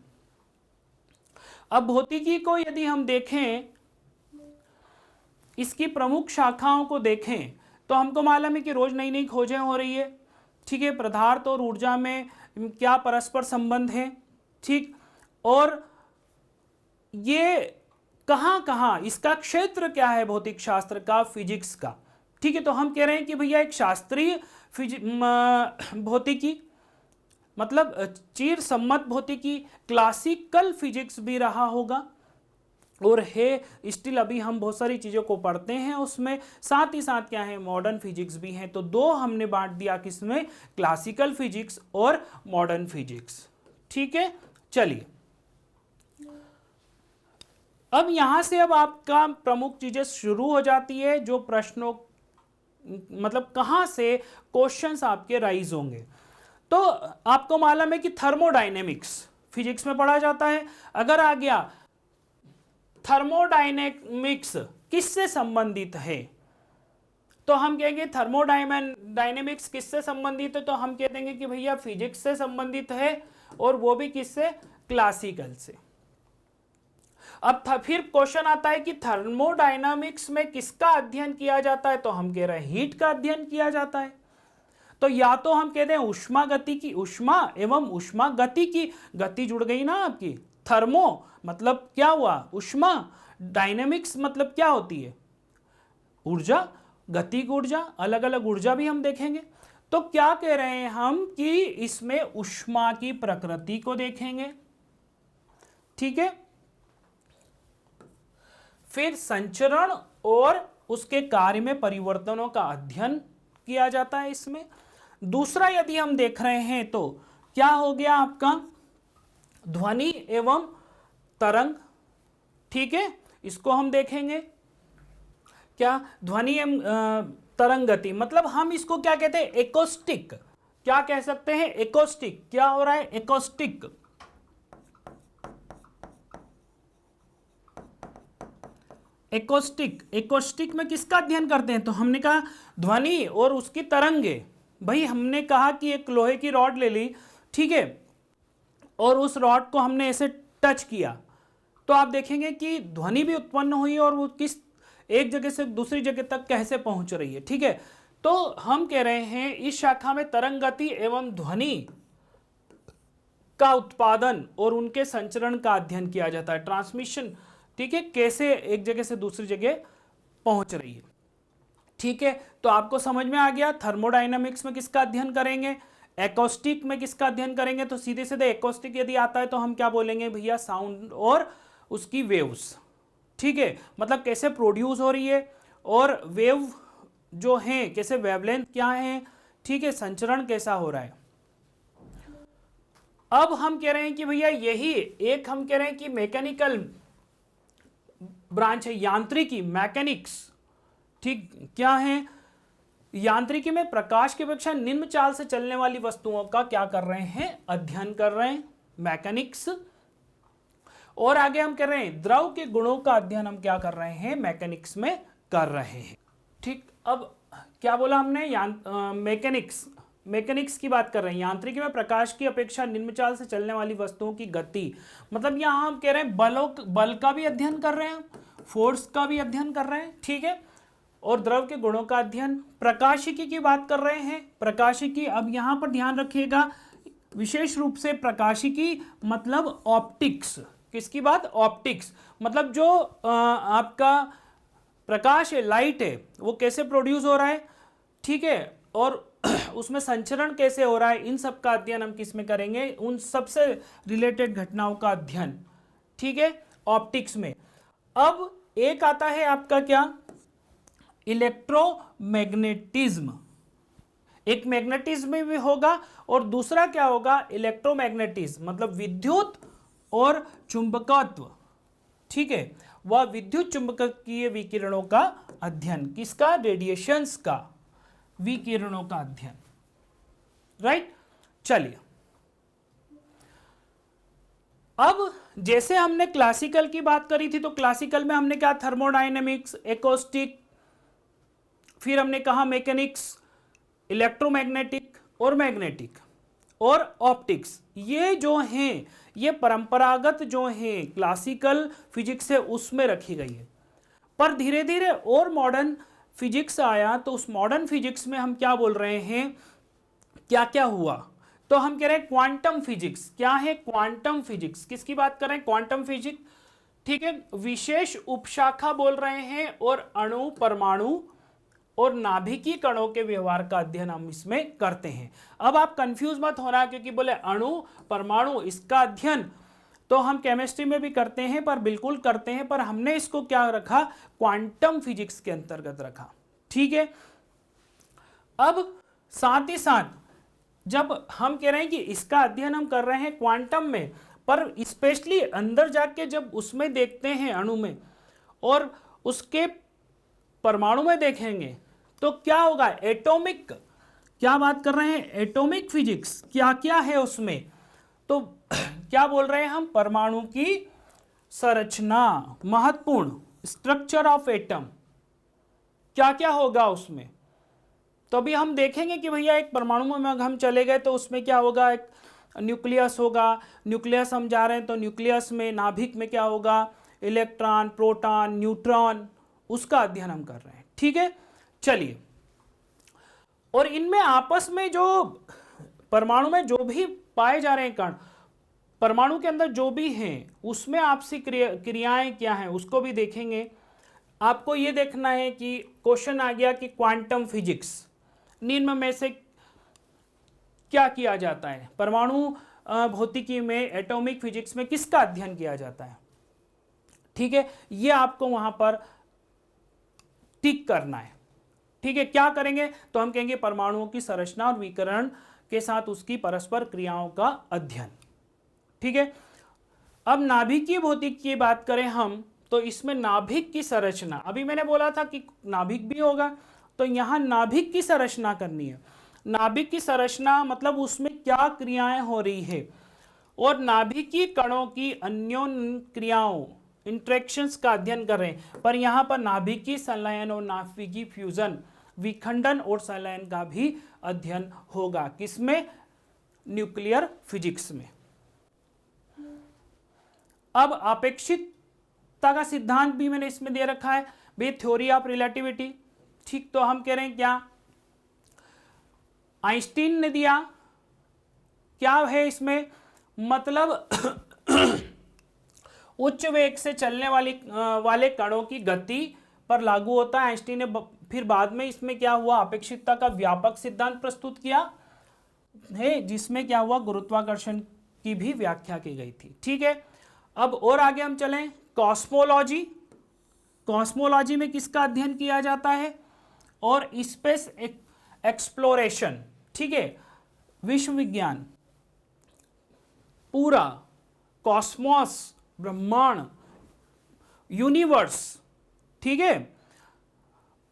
अब भौतिकी को यदि हम देखें, इसकी प्रमुख शाखाओं को देखें, तो हमको मालूम है कि रोज नई नई खोजें हो रही है। ठीक है, पदार्थ और ऊर्जा में क्या परस्पर संबंध है। ठीक, और ये कहाँ कहाँ, इसका क्षेत्र क्या है भौतिक शास्त्र का, फिजिक्स का। ठीक है, तो हम कह रहे हैं कि भैया एक शास्त्रीय भौतिकी, मतलब चिर सम्मत भौतिकी, क्लासिकल फिजिक्स भी रहा होगा और है स्टिल, अभी हम बहुत सारी चीज़ों को पढ़ते हैं उसमें, साथ ही साथ क्या है, मॉडर्न फिजिक्स भी है। तो दो हमने बांट दिया किसमें, क्लासिकल फिजिक्स और मॉडर्न फिजिक्स। ठीक है, चलिए अब यहां से अब आपका प्रमुख चीजें शुरू हो जाती है, जो प्रश्नों मतलब कहां से क्वेश्चंस आपके राइज होंगे। तो आपको मालूम है कि थर्मोडायनेमिक्स फिजिक्स में पढ़ा जाता है। अगर आ गया थर्मोडायनेमिक्स किससे संबंधित है, तो हम कहेंगे थर्मोडायनेमिक्स किससे संबंधित है, तो हम कह देंगे कि भैया फिजिक्स से संबंधित है, और वो भी किससे, क्लासिकल से। अब फिर क्वेश्चन आता है कि थर्मोडायनामिक्स में किसका अध्ययन किया जाता है, तो हम कह रहे हैं हीट का अध्ययन किया जाता है। तो या तो हम कहते हैं उष्मा गति की, उष्मा एवं उष्मा गति की, गति जुड़ गई ना आपकी, थर्मो मतलब क्या हुआ, उष्मा, डायनेमिक्स मतलब क्या होती है, ऊर्जा, गतिक ऊर्जा, अलग अलग ऊर्जा भी हम देखेंगे। तो क्या कह रहे हैं हम कि इसमें उष्मा की प्रकृति को देखेंगे। ठीक है, फिर संचरण और उसके कार्य में परिवर्तनों का अध्ययन किया जाता है इसमें। दूसरा यदि हम देख रहे हैं तो क्या हो गया आपका, ध्वनि एवं तरंग। ठीक है, इसको हम देखेंगे, क्या ध्वनि एवं तरंग गति, मतलब हम इसको क्या कहते हैं, एकोस्टिक, क्या कह सकते हैं, एकोस्टिक। क्या हो रहा है, एकोस्टिक। एकोस्टिक, एकोस्टिक में किसका अध्ययन करते हैं, तो हमने कहा ध्वनि और उसकी तरंगे। भाई हमने कहा कि एक लोहे की रॉड ले ली, ठीक है, और उस रॉड को हमने ऐसे टच किया, तो आप देखेंगे कि ध्वनि भी उत्पन्न हुई और वो किस एक जगह से दूसरी जगह तक कैसे पहुंच रही है। ठीक है, तो हम कह रहे हैं इस शाखा में तरंग गति एवं ध्वनि का उत्पादन और उनके संचरण का अध्ययन किया जाता है, ट्रांसमिशन। ठीक है, कैसे एक जगह से दूसरी जगह पहुंच रही है। ठीक है, तो आपको समझ में आ गया, थर्मोडायनामिक्स में किसका अध्ययन करेंगे, एकॉस्टिक में किसका अध्ययन करेंगे। तो सीधे सीधे एकॉस्टिक यदि आता है तो हम क्या बोलेंगे भैया, साउंड और उसकी वेव्स। ठीक है, मतलब कैसे प्रोड्यूस हो रही है और वेव जो है कैसे, वेवलेंथ क्या है। ठीक है, संचरण कैसा हो रहा है। अब हम कह रहे हैं कि भैया यही एक हम कह रहे हैं कि मैकेनिकल ब्रांच है, यांत्रिकी, मैकेनिक्स। ठीक, क्या है, यांत्रिकी में प्रकाश की अपेक्षा निम्न चाल से चलने वाली वस्तुओं का क्या कर रहे हैं, अध्ययन कर रहे हैं, मैकेनिक्स। और आगे हम कह रहे हैं द्रव के गुणों का अध्ययन हम क्या कर रहे हैं, मैकेनिक्स में कर रहे हैं। ठीक, अब क्या बोला हमने, मैकेनिक्स, मैकेनिक्स की बात कर रहे हैं। यांत्रिकी में प्रकाश की अपेक्षा निम्न चाल से चलने वाली वस्तुओं की गति, मतलब यहां हम कह रहे हैं बल का भी अध्ययन कर रहे हैं, फोर्स का भी अध्ययन कर रहे हैं। ठीक है, और द्रव के गुणों का अध्ययन। प्रकाशिकी की बात कर रहे हैं, प्रकाशिकी, अब यहां पर ध्यान रखिएगा विशेष रूप से प्रकाशिकी मतलब ऑप्टिक्स। किसकी बात, ऑप्टिक्स, मतलब जो आपका प्रकाश है, लाइट है, वो कैसे प्रोड्यूस हो रहा है। ठीक है, और उसमें संचरण कैसे हो रहा है, इन सब का अध्ययन हम किस में करेंगे, उन सबसे रिलेटेड घटनाओं का अध्ययन। ठीक है, ऑप्टिक्स में। अब एक आता है आपका क्या, इलेक्ट्रोमैग्नेटिज्म। एक मैग्नेटिज्म भी होगा और दूसरा क्या होगा, इलेक्ट्रोमैग्नेटिज्म, मतलब विद्युत और चुंबकत्व। ठीक है, वह विद्युत चुंबकीय विकिरणों का अध्ययन, किसका, रेडिएशंस का, विकिरणों का अध्ययन। राइट, चलिए अब जैसे हमने क्लासिकल की बात करी थी, तो क्लासिकल में हमने क्या, थर्मोडायनेमिक्स, एकॉस्टिक, फिर हमने कहा मैकेनिक्स, इलेक्ट्रोमैग्नेटिक और मैग्नेटिक और ऑप्टिक्स, ये जो हैं ये परंपरागत जो हैं क्लासिकल फिजिक्स है उसमें रखी गई है। पर धीरे धीरे और मॉडर्न फिजिक्स आया, तो उस मॉडर्न फिजिक्स में हम क्या बोल रहे हैं, क्या क्या हुआ, तो हम कह रहे हैं क्वांटम फिजिक्स। क्या है क्वांटम फिजिक्स, किसकी बात कर रहे हैं, क्वांटम फिजिक्स, ठीक है। विशेष उपशाखा बोल रहे हैं, और अणु, परमाणु और नाभिकीय कणों के व्यवहार का अध्ययन हम इसमें करते हैं। अब आप कंफ्यूज मत होना, क्योंकि बोले अणु, परमाणु, इसका अध्ययन तो हम केमिस्ट्री में भी करते हैं, पर बिल्कुल करते हैं, पर हमने इसको क्या रखा, क्वांटम फिजिक्स के अंतर्गत रखा, ठीक है। अब साथ ही साथ जब हम कह रहे हैं कि इसका अध्ययन हम कर रहे हैं क्वांटम में, पर स्पेशली अंदर जाके जब उसमें देखते हैं अणु में और उसके परमाणु में देखेंगे, तो क्या होगा, एटॉमिक, क्या बात कर रहे हैं, एटॉमिक फिजिक्स, क्या क्या है उसमें, तो क्या बोल रहे हैं हम, परमाणु की संरचना, महत्वपूर्ण स्ट्रक्चर ऑफ एटम, क्या क्या होगा उसमें। तो अभी हम देखेंगे कि भैया एक परमाणु में हम चले गए तो उसमें क्या होगा, एक न्यूक्लियस होगा, न्यूक्लियस हम जा रहे हैं तो न्यूक्लियस में, नाभिक में क्या होगा, इलेक्ट्रॉन, प्रोटॉन, न्यूट्रॉन, उसका अध्ययन हम कर रहे हैं, ठीक है। चलिए, और इनमें आपस में जो परमाणु में जो भी पाए जा रहे हैं कण, परमाणु के अंदर जो भी हैं, उसमें आपसी क्रियाएं क्या हैं उसको भी देखेंगे। आपको ये देखना है कि क्वेश्चन आ गया कि क्वांटम फिजिक्स निम्न में से क्या किया जाता है, परमाणु भौतिकी में, एटॉमिक फिजिक्स में किसका अध्ययन किया जाता है, ठीक है। ये आपको वहां पर टिक करना है, ठीक है। क्या करेंगे, तो हम कहेंगे परमाणुओं की संरचना और विकिरण के साथ उसकी परस्पर क्रियाओं का अध्ययन, ठीक है। अब नाभिकीय भौतिकी की बात करें हम, तो इसमें नाभिक की संरचना, अभी मैंने बोला था कि नाभिक भी होगा, तो यहां नाभिक की संरचना करनी है। नाभिक की संरचना मतलब उसमें क्या क्रियाएं हो रही है, और नाभिकीय कणों की अन्योन्य क्रियाओं, इंटरेक्शंस का अध्ययन कर रहे हैं। पर यहां पर नाभिकीय संलयन और नाभिकीय फ्यूजन, विखंडन और संलयन का भी अध्ययन होगा, किसमें, न्यूक्लियर फिजिक्स में। अब अपेक्षितता का सिद्धांत भी मैंने इसमें दे रखा है, भाई थ्योरी ऑफ रिलेटिविटी, ठीक। तो हम कह रहे हैं क्या, आइंस्टीन ने दिया, क्या है इसमें, मतलब उच्च वेग से चलने वाले कणों की गति पर लागू होता है। आइंस्टीन ने फिर बाद में इसमें क्या हुआ, अपेक्षितता का व्यापक सिद्धांत प्रस्तुत किया है, जिसमें क्या हुआ, गुरुत्वाकर्षण की भी व्याख्या की गई थी, ठीक है। अब और आगे हम चलें, कॉस्मोलॉजी, कॉस्मोलॉजी में किसका अध्ययन किया जाता है, और स्पेस एक्सप्लोरेशन, ठीक है, विश्व विज्ञान, पूरा कॉस्मोस, ब्रह्मांड, यूनिवर्स, ठीक है।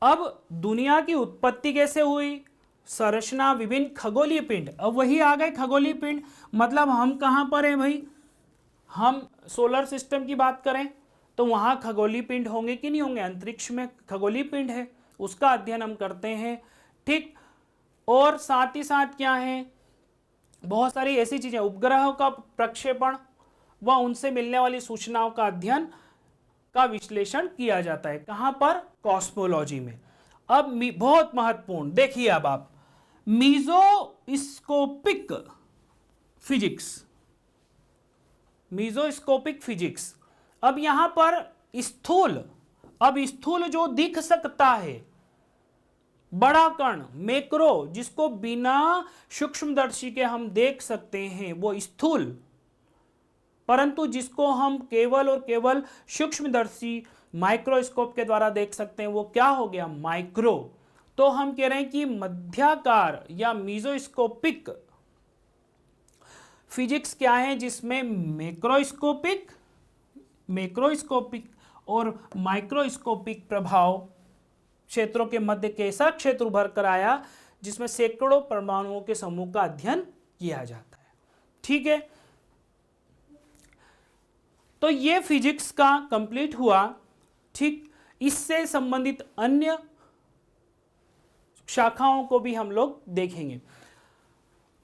अब दुनिया की उत्पत्ति कैसे हुई, संरचना, विभिन्न खगोलीय पिंड, अब वही आ गए खगोलीय पिंड, मतलब हम कहां पर हैं भाई, हम सोलर सिस्टम की बात करें तो वहां खगोलीय पिंड होंगे कि नहीं होंगे, अंतरिक्ष में खगोलीय पिंड है, उसका अध्ययन हम करते हैं, ठीक। और साथ ही साथ क्या है, बहुत सारी ऐसी चीजें, उपग्रहों का प्रक्षेपण व उनसे मिलने वाली सूचनाओं का अध्ययन का विश्लेषण किया जाता है, कहां पर, कॉस्मोलॉजी में। अब बहुत महत्वपूर्ण देखिए, अब आप मीजोस्कोपिक फिजिक्स, मीजोस्कोपिक फिजिक्स, अब यहां पर स्थूल, अब स्थूल जो दिख सकता है, बड़ा कण, मैक्रो, जिसको बिना सूक्ष्मदर्शी के हम देख सकते हैं, वो स्थूल, परंतु जिसको हम केवल और केवल सूक्ष्मदर्शी माइक्रोस्कोप के द्वारा देख सकते हैं, वो क्या हो गया, माइक्रो। तो हम कह रहे हैं कि मध्याकार या मीजोस्कोपिक फिजिक्स क्या है, जिसमें मैक्रोस्कोपिक और माइक्रोस्कोपिक प्रभाव क्षेत्रों के मध्य कैसा क्षेत्र उभर कर आया, जिसमें सैकड़ों परमाणुओं के समूह का अध्ययन किया जाता है, ठीक है। तो ये फिजिक्स का कंप्लीट हुआ। ठीक, इससे संबंधित अन्य शाखाओं को भी हम लोग देखेंगे।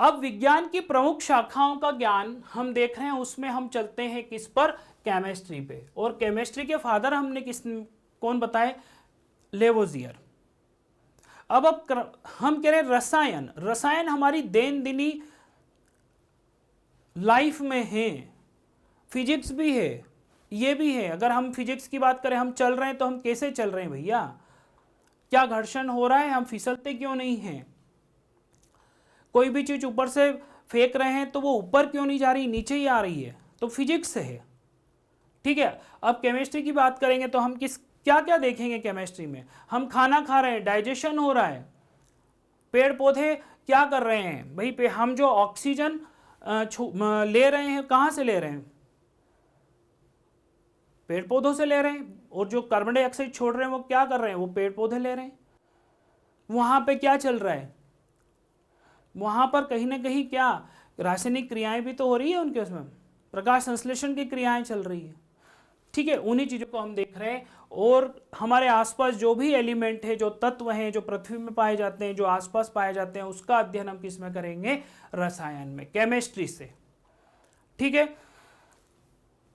अब विज्ञान की प्रमुख शाखाओं का ज्ञान हम देख रहे हैं, उसमें हम चलते हैं किस पर, केमिस्ट्री पे। और केमिस्ट्री के फादर हमने कौन बताए, लेवोजियर। अब हम कह रहे हैं रसायन। रसायन हमारी दैनंदिनी लाइफ में है, फिजिक्स भी है, ये भी है। अगर हम फिजिक्स की बात करें, हम चल रहे हैं तो हम कैसे चल रहे हैं भैया, क्या घर्षण हो रहा है, हम फिसलते क्यों नहीं हैं, कोई भी चीज ऊपर से फेंक रहे हैं तो वो ऊपर क्यों नहीं जा रही, नीचे ही आ रही है, तो फिजिक्स है। ठीक है, अब केमिस्ट्री की बात करेंगे तो हम क्या क्या देखेंगे केमिस्ट्री में। हम खाना खा रहे हैं, डाइजेशन हो रहा है। पेड़ पौधे क्या कर रहे हैं भाई, हम जो ऑक्सीजन ले रहे हैं, कहाँ से ले रहे हैं, पेड़ पौधों से ले रहे हैं। और जो कार्बन डाइऑक्साइड छोड़ रहे हैं वो क्या कर रहे हैं, वो पेड़ पौधे ले रहे हैं। वहां पे क्या चल रहा है, वहां पर कहीं ना कहीं क्या रासायनिक क्रियाएं भी तो हो रही है उनके, उसमें प्रकाश संश्लेषण की क्रियाएं चल रही है। ठीक है, उन्हीं चीजों को हम देख रहे हैं। और हमारे आसपास जो भी एलिमेंट है, जो तत्व हैं, जो पृथ्वी में पाए जाते हैं, जो आसपास पाए जाते हैं, उसका अध्ययन हम किस में करेंगे, रसायन में, केमिस्ट्री से। ठीक है,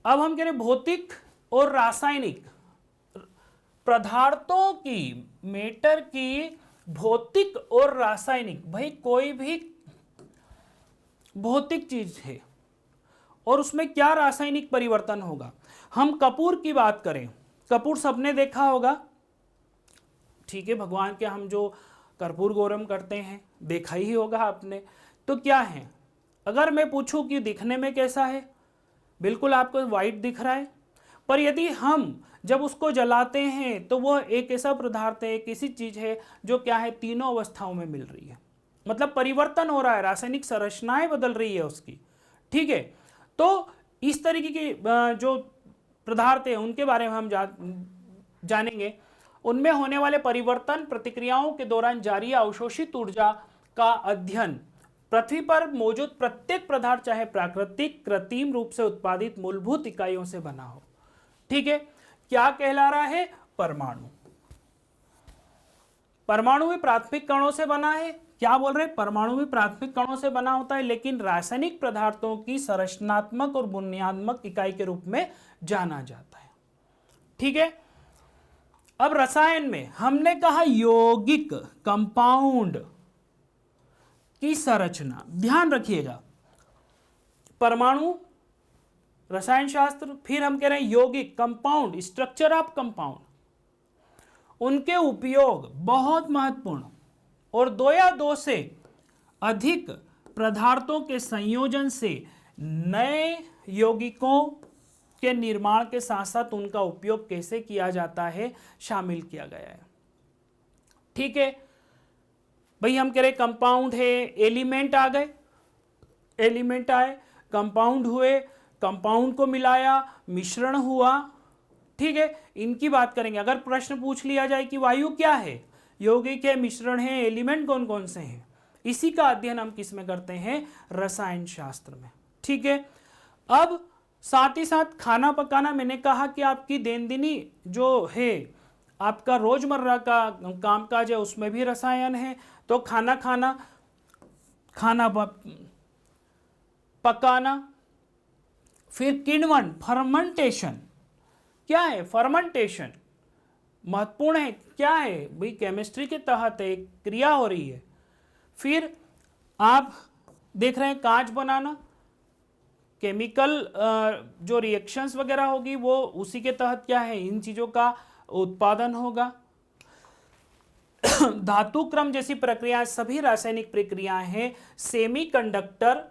अब हम कह रहे भौतिक और रासायनिक पदार्थों की, मैटर की भौतिक और रासायनिक। भाई कोई भी भौतिक चीज है और उसमें क्या रासायनिक परिवर्तन होगा। हम कपूर की बात करें, कपूर सबने देखा होगा। ठीक है, भगवान के हम जो कर्पूर गौरम करते हैं, देखा ही होगा आपने। तो क्या है, अगर मैं पूछूं कि दिखने में कैसा है, बिल्कुल आपको वाइट दिख रहा है, पर यदि हम जब उसको जलाते हैं तो वो एक ऐसा पदार्थ है, एक ऐसी चीज है जो क्या है, तीनों अवस्थाओं में मिल रही है, मतलब परिवर्तन हो रहा है, रासायनिक संरचनाएं बदल रही है उसकी। ठीक है, तो इस तरीके के जो पदार्थ है उनके बारे में हम जानेंगे। उनमें होने वाले परिवर्तन, प्रतिक्रियाओं के दौरान जारी अवशोषित ऊर्जा का अध्ययन, पृथ्वी पर मौजूद प्रत्येक पदार्थ चाहे प्राकृतिक, कृत्रिम रूप से उत्पादित मूलभूत इकाइयों से बना हो। ठीक है, क्या कहला रहा है, परमाणु। परमाणु भी प्राथमिक कणों से बना है। क्या बोल रहे हैं, परमाणु भी प्राथमिक कणों से बना होता है, लेकिन रासायनिक पदार्थों की संरचनात्मक और बुनियादात्मक इकाई के रूप में जाना जाता है। ठीक है, अब रसायन में हमने कहा यौगिक, कंपाउंड की संरचना, ध्यान रखिएगा, परमाणु रसायन शास्त्र, फिर हम कह रहे हैं यौगिक, कंपाउंड, स्ट्रक्चर ऑफ कंपाउंड, उनके उपयोग बहुत महत्वपूर्ण। और दो या दो से अधिक पदार्थों के संयोजन से नए यौगिकों के निर्माण के साथ साथ उनका उपयोग कैसे किया जाता है, शामिल किया गया है। ठीक है भाई, हम कह रहे कंपाउंड है, एलिमेंट आ गए, एलिमेंट आए, कंपाउंड हुए, कंपाउंड को मिलाया, मिश्रण हुआ। ठीक है, इनकी बात करेंगे। अगर प्रश्न पूछ लिया जाए कि वायु क्या है, यौगिक है, मिश्रण है, एलिमेंट कौन कौन से हैं, इसी का अध्ययन हम किस में करते हैं, रसायन शास्त्र में। ठीक है, अब साथ ही साथ खाना पकाना, मैंने कहा कि आपकी दैनंदिनी जो है, आपका रोजमर्रा का कामकाज है, उसमें भी रसायन है। तो खाना खाना, खाना पकाना, फिर किण्वन, फर्मेंटेशन। क्या है फर्मेंटेशन, महत्वपूर्ण है, क्या है भाई, केमिस्ट्री के तहत एक क्रिया हो रही है। फिर आप देख रहे हैं कांच बनाना, केमिकल जो रिएक्शंस वगैरह होगी वो उसी के तहत क्या है, इन चीजों का उत्पादन होगा। धातु क्रम जैसी प्रक्रिया, सभी रासायनिक प्रक्रियाएं हैं। Semiconductor,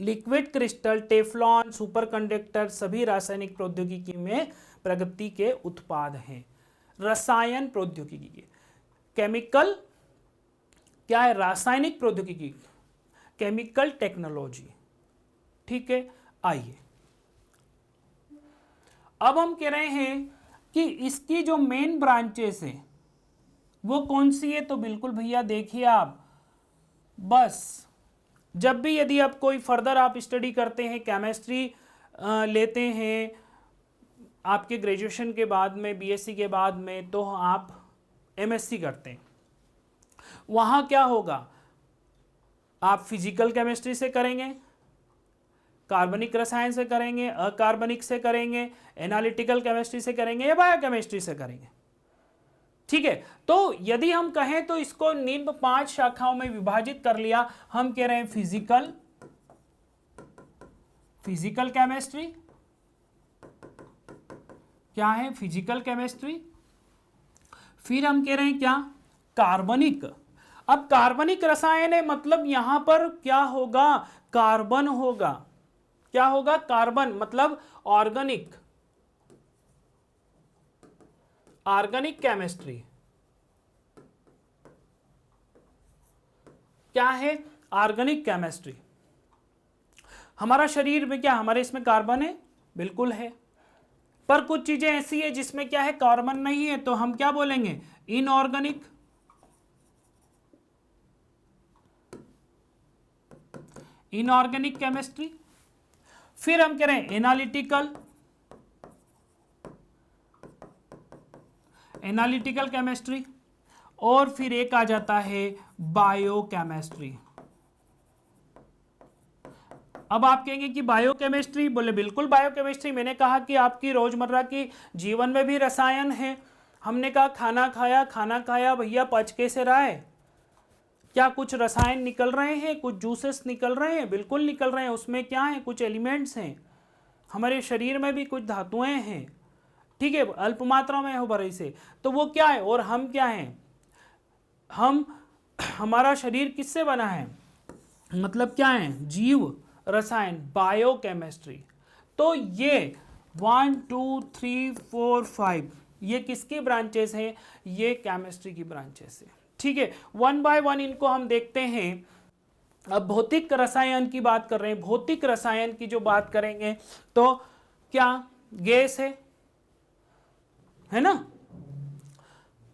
liquid crystal, Teflon, superconductor, सभी रासायनिक प्रौद्योगिकी में प्रगति के उत्पाद हैं। रसायन प्रौद्योगिकी, केमिकल क्या है, रासायनिक प्रौद्योगिकी, केमिकल टेक्नोलॉजी। ठीक है, आइए अब हम कह रहे हैं कि इसकी जो मेन ब्रांचेस है वो कौन सी है। तो बिल्कुल भैया देखिए, आप बस जब भी यदि आप कोई फर्दर आप स्टडी करते हैं केमिस्ट्री लेते हैं आपके ग्रेजुएशन के बाद में, बीएससी के बाद में, तो आप एमएससी करते हैं, वहाँ क्या होगा, आप फिजिकल केमिस्ट्री से करेंगे, कार्बनिक रसायन से करेंगे, अकार्बनिक से करेंगे, एनालिटिकल केमिस्ट्री से करेंगे या बायोकेमिस्ट्री से करेंगे। ठीक है, तो यदि हम कहें तो इसको निम्न 5 शाखाओं में विभाजित कर लिया। हम कह रहे हैं फिजिकल केमिस्ट्री, क्या है, फिजिकल केमिस्ट्री। फिर हम कह रहे हैं क्या, कार्बनिक। अब कार्बनिक रसायन है, मतलब यहां पर क्या होगा, कार्बन होगा। क्या होगा, कार्बन, मतलब ऑर्गेनिक केमिस्ट्री। क्या है, ऑर्गेनिक केमिस्ट्री। हमारा शरीर में क्या, हमारे इसमें कार्बन है, बिल्कुल है, पर कुछ चीजें ऐसी है जिसमें क्या है, कार्बन नहीं है, तो हम क्या बोलेंगे, इनऑर्गेनिक। Inorganic chemistry. फिर हम कह रहे हैं एनालिटिकल केमिस्ट्री, और फिर एक आ जाता है बायोकेमिस्ट्री। अब आप कहेंगे कि बायोकेमिस्ट्री, बोले बिल्कुल बायोकेमिस्ट्री, मैंने कहा कि आपकी रोजमर्रा की जीवन में भी रसायन है। हमने कहा खाना खाया भैया, पच कैसे रहा है, क्या कुछ रसायन निकल रहे हैं, कुछ जूसेस निकल रहे हैं, बिल्कुल निकल रहे हैं। उसमें क्या है, कुछ एलिमेंट्स हैं, हमारे शरीर में भी कुछ धातुएं हैं, ठीक है, अल्प मात्रा में हो भरी से, तो वो क्या है, और हम क्या हैं, हमारा शरीर किससे बना है, मतलब क्या है, जीव रसायन, बायोकेमिस्ट्री। तो ये 1 2 3 4 5 ये किसकी ब्रांचेस हैं, ये केमिस्ट्री की ब्रांचेस है। ठीक है, 1 बाय 1 इनको हम देखते हैं। अब भौतिक रसायन की बात कर रहे हैं। भौतिक रसायन की जो बात करेंगे तो क्या, गैस है ना,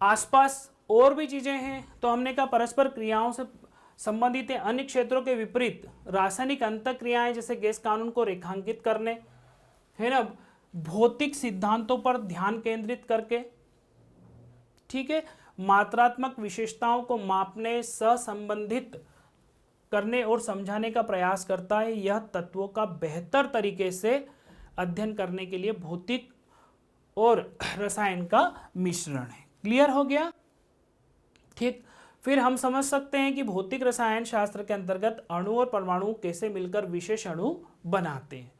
आसपास और भी चीजें हैं, तो हमने कहा परस्पर क्रियाओं से संबंधित है। अन्य क्षेत्रों के विपरीत रासायनिक अंतःक्रियाएं जैसे गैस कानून को रेखांकित करने, है ना, भौतिक सिद्धांतों पर ध्यान केंद्रित करके, ठीक है, मात्रात्मक विशेषताओं को मापने, सहसंबंधित करने और समझाने का प्रयास करता है। यह तत्वों का बेहतर तरीके से अध्ययन करने के लिए भौतिक और रसायन का मिश्रण है। क्लियर हो गया, ठीक। फिर हम समझ सकते हैं कि भौतिक रसायन शास्त्र के अंतर्गत अणु और परमाणु कैसे मिलकर विशेष अणु बनाते हैं।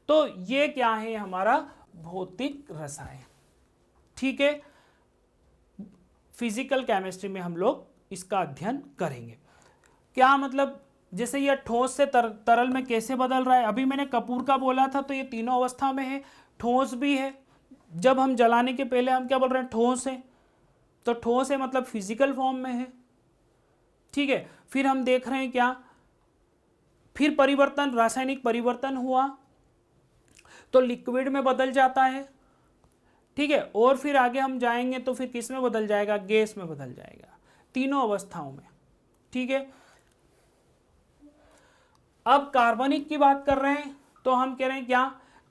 तो ये क्या है, हमारा भौतिक रसायन। ठीक है, फिजिकल केमिस्ट्री में हम लोग इसका अध्ययन करेंगे। क्या मतलब, जैसे यह ठोस से तरल में कैसे बदल रहा है। अभी मैंने कपूर का बोला था, तो ये तीनों अवस्था में है, ठोस भी है। जब हम जलाने के पहले हम क्या बोल रहे हैं, ठोस है, तो ठोस है मतलब फिजिकल फॉर्म में है। ठीक है, फिर हम देख रहे हैं क्या, फिर परिवर्तन, रासायनिक परिवर्तन हुआ तो लिक्विड में बदल जाता है। ठीक है, और फिर आगे हम जाएंगे तो फिर किस में बदल जाएगा, गैस में बदल जाएगा, तीनों अवस्थाओं में। ठीक है, अब कार्बनिक की बात कर रहे हैं, तो हम कह रहे हैं क्या,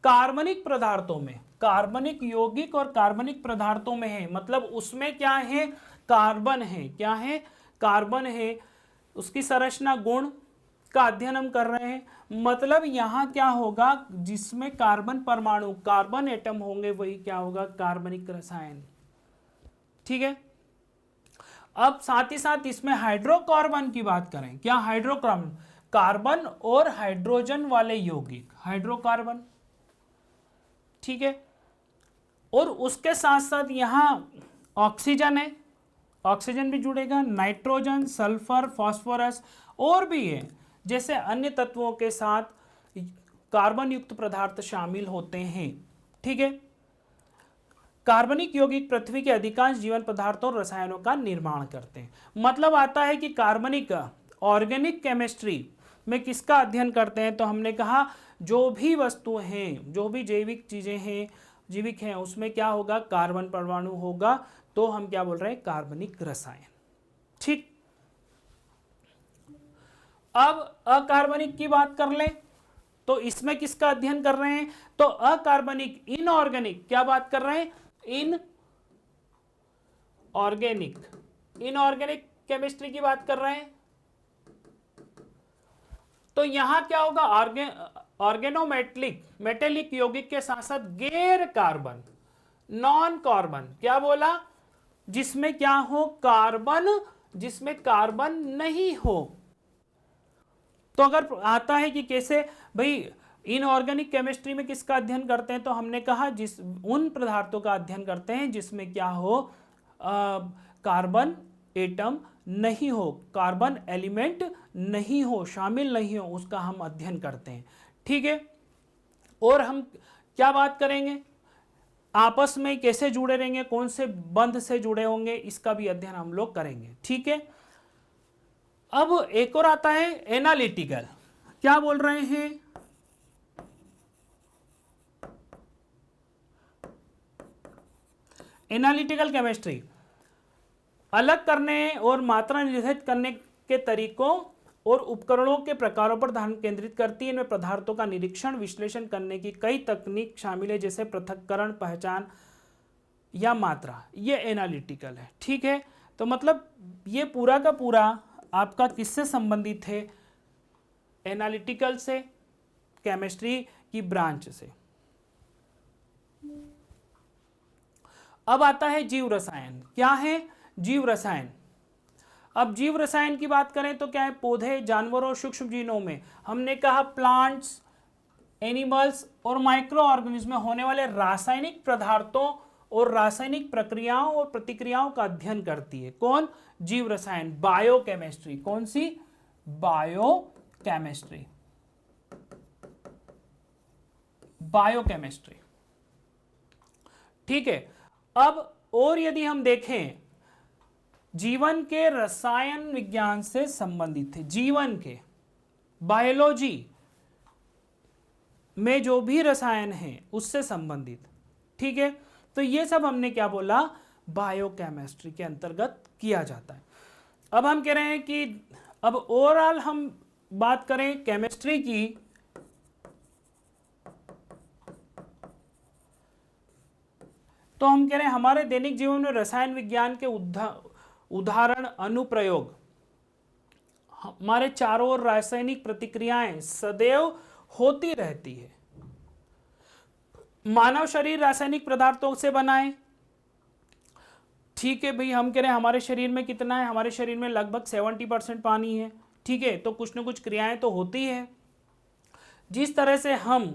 कार्बनिक पदार्थों में, कार्बनिक यौगिक और कार्बनिक पदार्थों में है, मतलब उसमें क्या है, कार्बन है। क्या है, कार्बन है, उसकी संरचना गुण का अध्ययन हम कर रहे हैं। मतलब यहां क्या होगा, जिसमें कार्बन परमाणु, कार्बन एटम होंगे, वही क्या होगा, कार्बनिक रसायन। ठीक है, अब साथ ही साथ इसमें हाइड्रोकार्बन की बात करें। क्या, हाइड्रोकार्बन, कार्बन और हाइड्रोजन वाले यौगिक, हाइड्रोकार्बन। ठीक है, और उसके साथ साथ यहां ऑक्सीजन है, ऑक्सीजन भी जुड़ेगा, नाइट्रोजन, सल्फर, फास्फोरस और भी है, जैसे अन्य तत्वों के साथ कार्बन युक्त पदार्थ शामिल होते हैं। ठीक है, कार्बनिक यौगिक पृथ्वी के अधिकांश जीवन पदार्थों और रसायनों का निर्माण करते हैं। मतलब आता है कि कार्बनिक ऑर्गेनिक केमिस्ट्री में किसका अध्ययन करते हैं, तो हमने कहा जो भी वस्तु हैं, जो भी जैविक चीजें हैं, जीविक हैं, उसमें क्या होगा, कार्बन परमाणु होगा, तो हम क्या बोल रहे हैं, कार्बनिक रसायन। ठीक, अब अकार्बनिक की बात कर लें, तो इसमें किसका अध्ययन कर रहे हैं? तो अकार्बनिक इनऑर्गेनिक, क्या बात कर रहे हैं? इनऑर्गेनिक केमिस्ट्री की बात कर रहे हैं। तो यहां क्या होगा? ऑर्गेनोमेटेलिक, मेटेलिक यौगिक के साथ साथ गैर कार्बन, नॉन कार्बन, क्या बोला? जिसमें क्या हो? कार्बन, जिसमें कार्बन नहीं हो। तो अगर आता है कि कैसे भाई इनऑर्गेनिक केमिस्ट्री में किसका अध्ययन करते हैं, तो हमने कहा जिस उन पदार्थों का अध्ययन करते हैं जिसमें क्या हो? कार्बन एटम नहीं हो, कार्बन एलिमेंट नहीं हो, शामिल नहीं हो, उसका हम अध्ययन करते हैं। ठीक है। और हम क्या बात करेंगे? आपस में कैसे जुड़े रहेंगे, कौन से बंध से जुड़े होंगे, इसका भी अध्ययन हम लोग करेंगे। ठीक है। अब एक और आता है एनालिटिकल। क्या बोल रहे हैं? एनालिटिकल केमिस्ट्री अलग करने और मात्रा निर्धारित करने के तरीकों और उपकरणों के प्रकारों पर ध्यान केंद्रित करती है। इनमें पदार्थों का निरीक्षण विश्लेषण करने की कई तकनीक शामिल है, जैसे पृथक्करण, पहचान या मात्रा। ये एनालिटिकल है। ठीक है। तो मतलब ये पूरा का पूरा आपका किससे संबंधित है? एनालिटिकल से, केमिस्ट्री की ब्रांच से। अब आता है जीव रसायन। क्या है? जीव रसायन। अब जीव रसायन की बात करें तो क्या है? पौधे, जानवरों और सूक्ष्म जीवों में हमने कहा प्लांट्स, एनिमल्स और माइक्रो ऑर्गेनिज्म में होने वाले रासायनिक पदार्थों और रासायनिक प्रक्रियाओं और प्रतिक्रियाओं का अध्ययन करती है। कौन? जीव रसायन, बायोकेमिस्ट्री। कौन सी? बायोकेमिस्ट्री। बायोकेमिस्ट्री। ठीक है। अब और यदि हम देखें, जीवन के रसायन विज्ञान से संबंधित है, जीवन के बायोलॉजी में जो भी रसायन है उससे संबंधित। ठीक है। तो ये सब हमने क्या बोला? बायोकेमिस्ट्री के अंतर्गत किया जाता है। अब हम कह रहे हैं कि अब ओवरऑल हम बात करें केमिस्ट्री की, तो हम कह रहे हैं हमारे दैनिक जीवन में रसायन विज्ञान के उदाहरण, अनुप्रयोग, हमारे चारों ओर रासायनिक प्रतिक्रियाएं सदैव होती रहती है। मानव शरीर रासायनिक पदार्थों से बना है। ठीक है भाई, हम कह रहे हैं हमारे शरीर में कितना है? हमारे शरीर में लगभग 70% पानी है। ठीक है। तो कुछ ना कुछ क्रियाएं तो होती है। जिस तरह से हम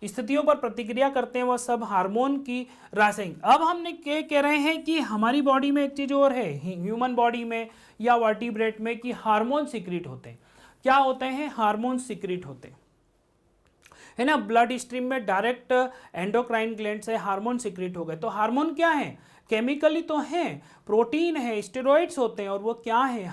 स्थितियों पर प्रतिक्रिया करते हैं वह सब हार्मोन की रासायनिक। अब हमने कह रहे हैं कि हमारी बॉडी में एक चीज और है, ह्यूमन बॉडी में या वर्टिब्रेट में, कि हार्मोन सीक्रेट होते हैं। क्या होते हैं? हार्मोन सीक्रेट होते हैं, है ना। ब्लड स्ट्रीम में डायरेक्ट एंडोक्राइन ग्लैंड से हार्मोन सीक्रेट हो गए। तो हार्मोन क्या है? केमिकली तो हैं, प्रोटीन है, स्टेरॉइड्स होते हैं, और वो क्या है?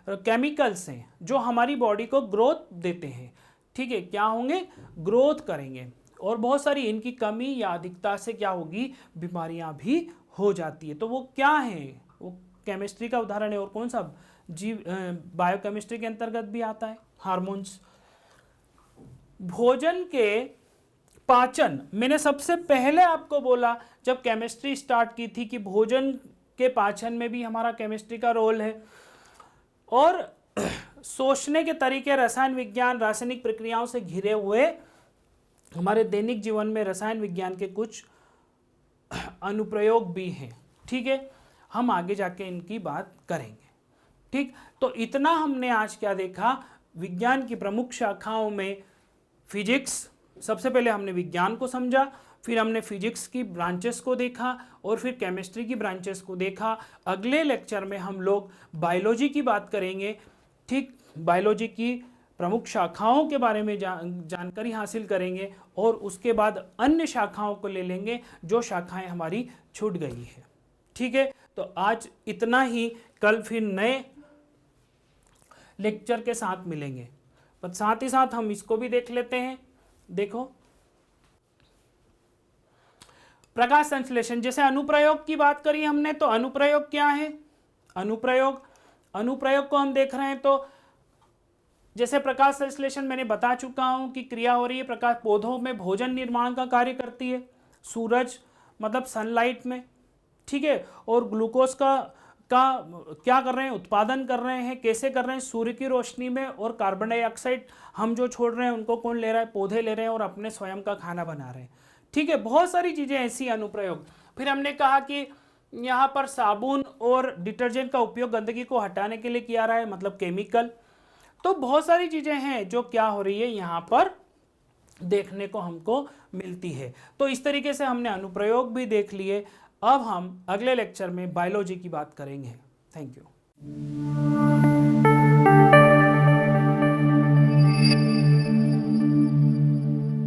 केमिकल्स हैं जो हमारी बॉडी को ग्रोथ देते हैं। ठीक है। क्या होंगे? ग्रोथ करेंगे। और बहुत सारी इनकी कमी या अधिकता से क्या होगी? बीमारियां भी हो जाती है। तो वो क्या है? वो केमिस्ट्री का उदाहरण है। और कौन सा? जीव बायोकेमिस्ट्री के अंतर्गत भी आता है हार्मोन्स। भोजन के पाचन, मैंने सबसे पहले आपको बोला जब केमिस्ट्री स्टार्ट की थी कि भोजन के पाचन में भी हमारा केमिस्ट्री का रोल है। और सोचने के तरीके, रसायन विज्ञान, रासायनिक प्रक्रियाओं से घिरे हुए हमारे दैनिक जीवन में रसायन विज्ञान के कुछ अनुप्रयोग भी हैं। ठीक है। हम आगे जाके इनकी बात करेंगे। ठीक। तो इतना हमने आज क्या देखा? विज्ञान की प्रमुख शाखाओं में फिजिक्स, सबसे पहले हमने विज्ञान को समझा, फिर हमने फिजिक्स की ब्रांचेस को देखा, और फिर केमिस्ट्री की ब्रांचेस को देखा। अगले लेक्चर में हम लोग बायोलॉजी की बात करेंगे। ठीक। बायोलॉजी की प्रमुख शाखाओं के बारे में जानकारी हासिल करेंगे, और उसके बाद अन्य शाखाओं को ले लेंगे जो शाखाएं हमारी छूट गई है। ठीक है। तो आज इतना ही, कल फिर नए लेक्चर के साथ मिलेंगे। पर साथ ही साथ हम इसको भी देख लेते हैं। देखो, प्रकाश संश्लेषण, जैसे अनुप्रयोग की बात करी हमने, तो अनुप्रयोग क्या है? अनुप्रयोग को हम देख रहे हैं, तो जैसे प्रकाश संश्लेषण मैंने बता चुका हूं कि क्रिया हो रही है, प्रकाश पौधों में भोजन निर्माण का कार्य करती है, सूरज मतलब सनलाइट में, ठीक है। और ग्लूकोज का क्या कर रहे हैं, उत्पादन कर रहे हैं, कैसे कर रहे हैं, सूर्य की रोशनी में। और कार्बन डाइऑक्साइड हम जो छोड़ रहे हैं उनको कौन ले रहा है, पौधे ले रहे हैं और अपने स्वयं का खाना बना रहे हैं, ठीक है। बहुत सारी चीजें ऐसी अनुप्रयोग। फिर हमने कहा कि यहाँ पर साबुन और डिटर्जेंट का उपयोग गंदगी को हटाने के लिए किया रहा है, मतलब केमिकल। तो बहुत सारी चीजें हैं जो क्या हो रही है यहाँ पर देखने को हमको मिलती है। तो इस तरीके से हमने अनुप्रयोग भी देख लिए। अब हम अगले लेक्चर में बायोलॉजी की बात करेंगे। Thank you.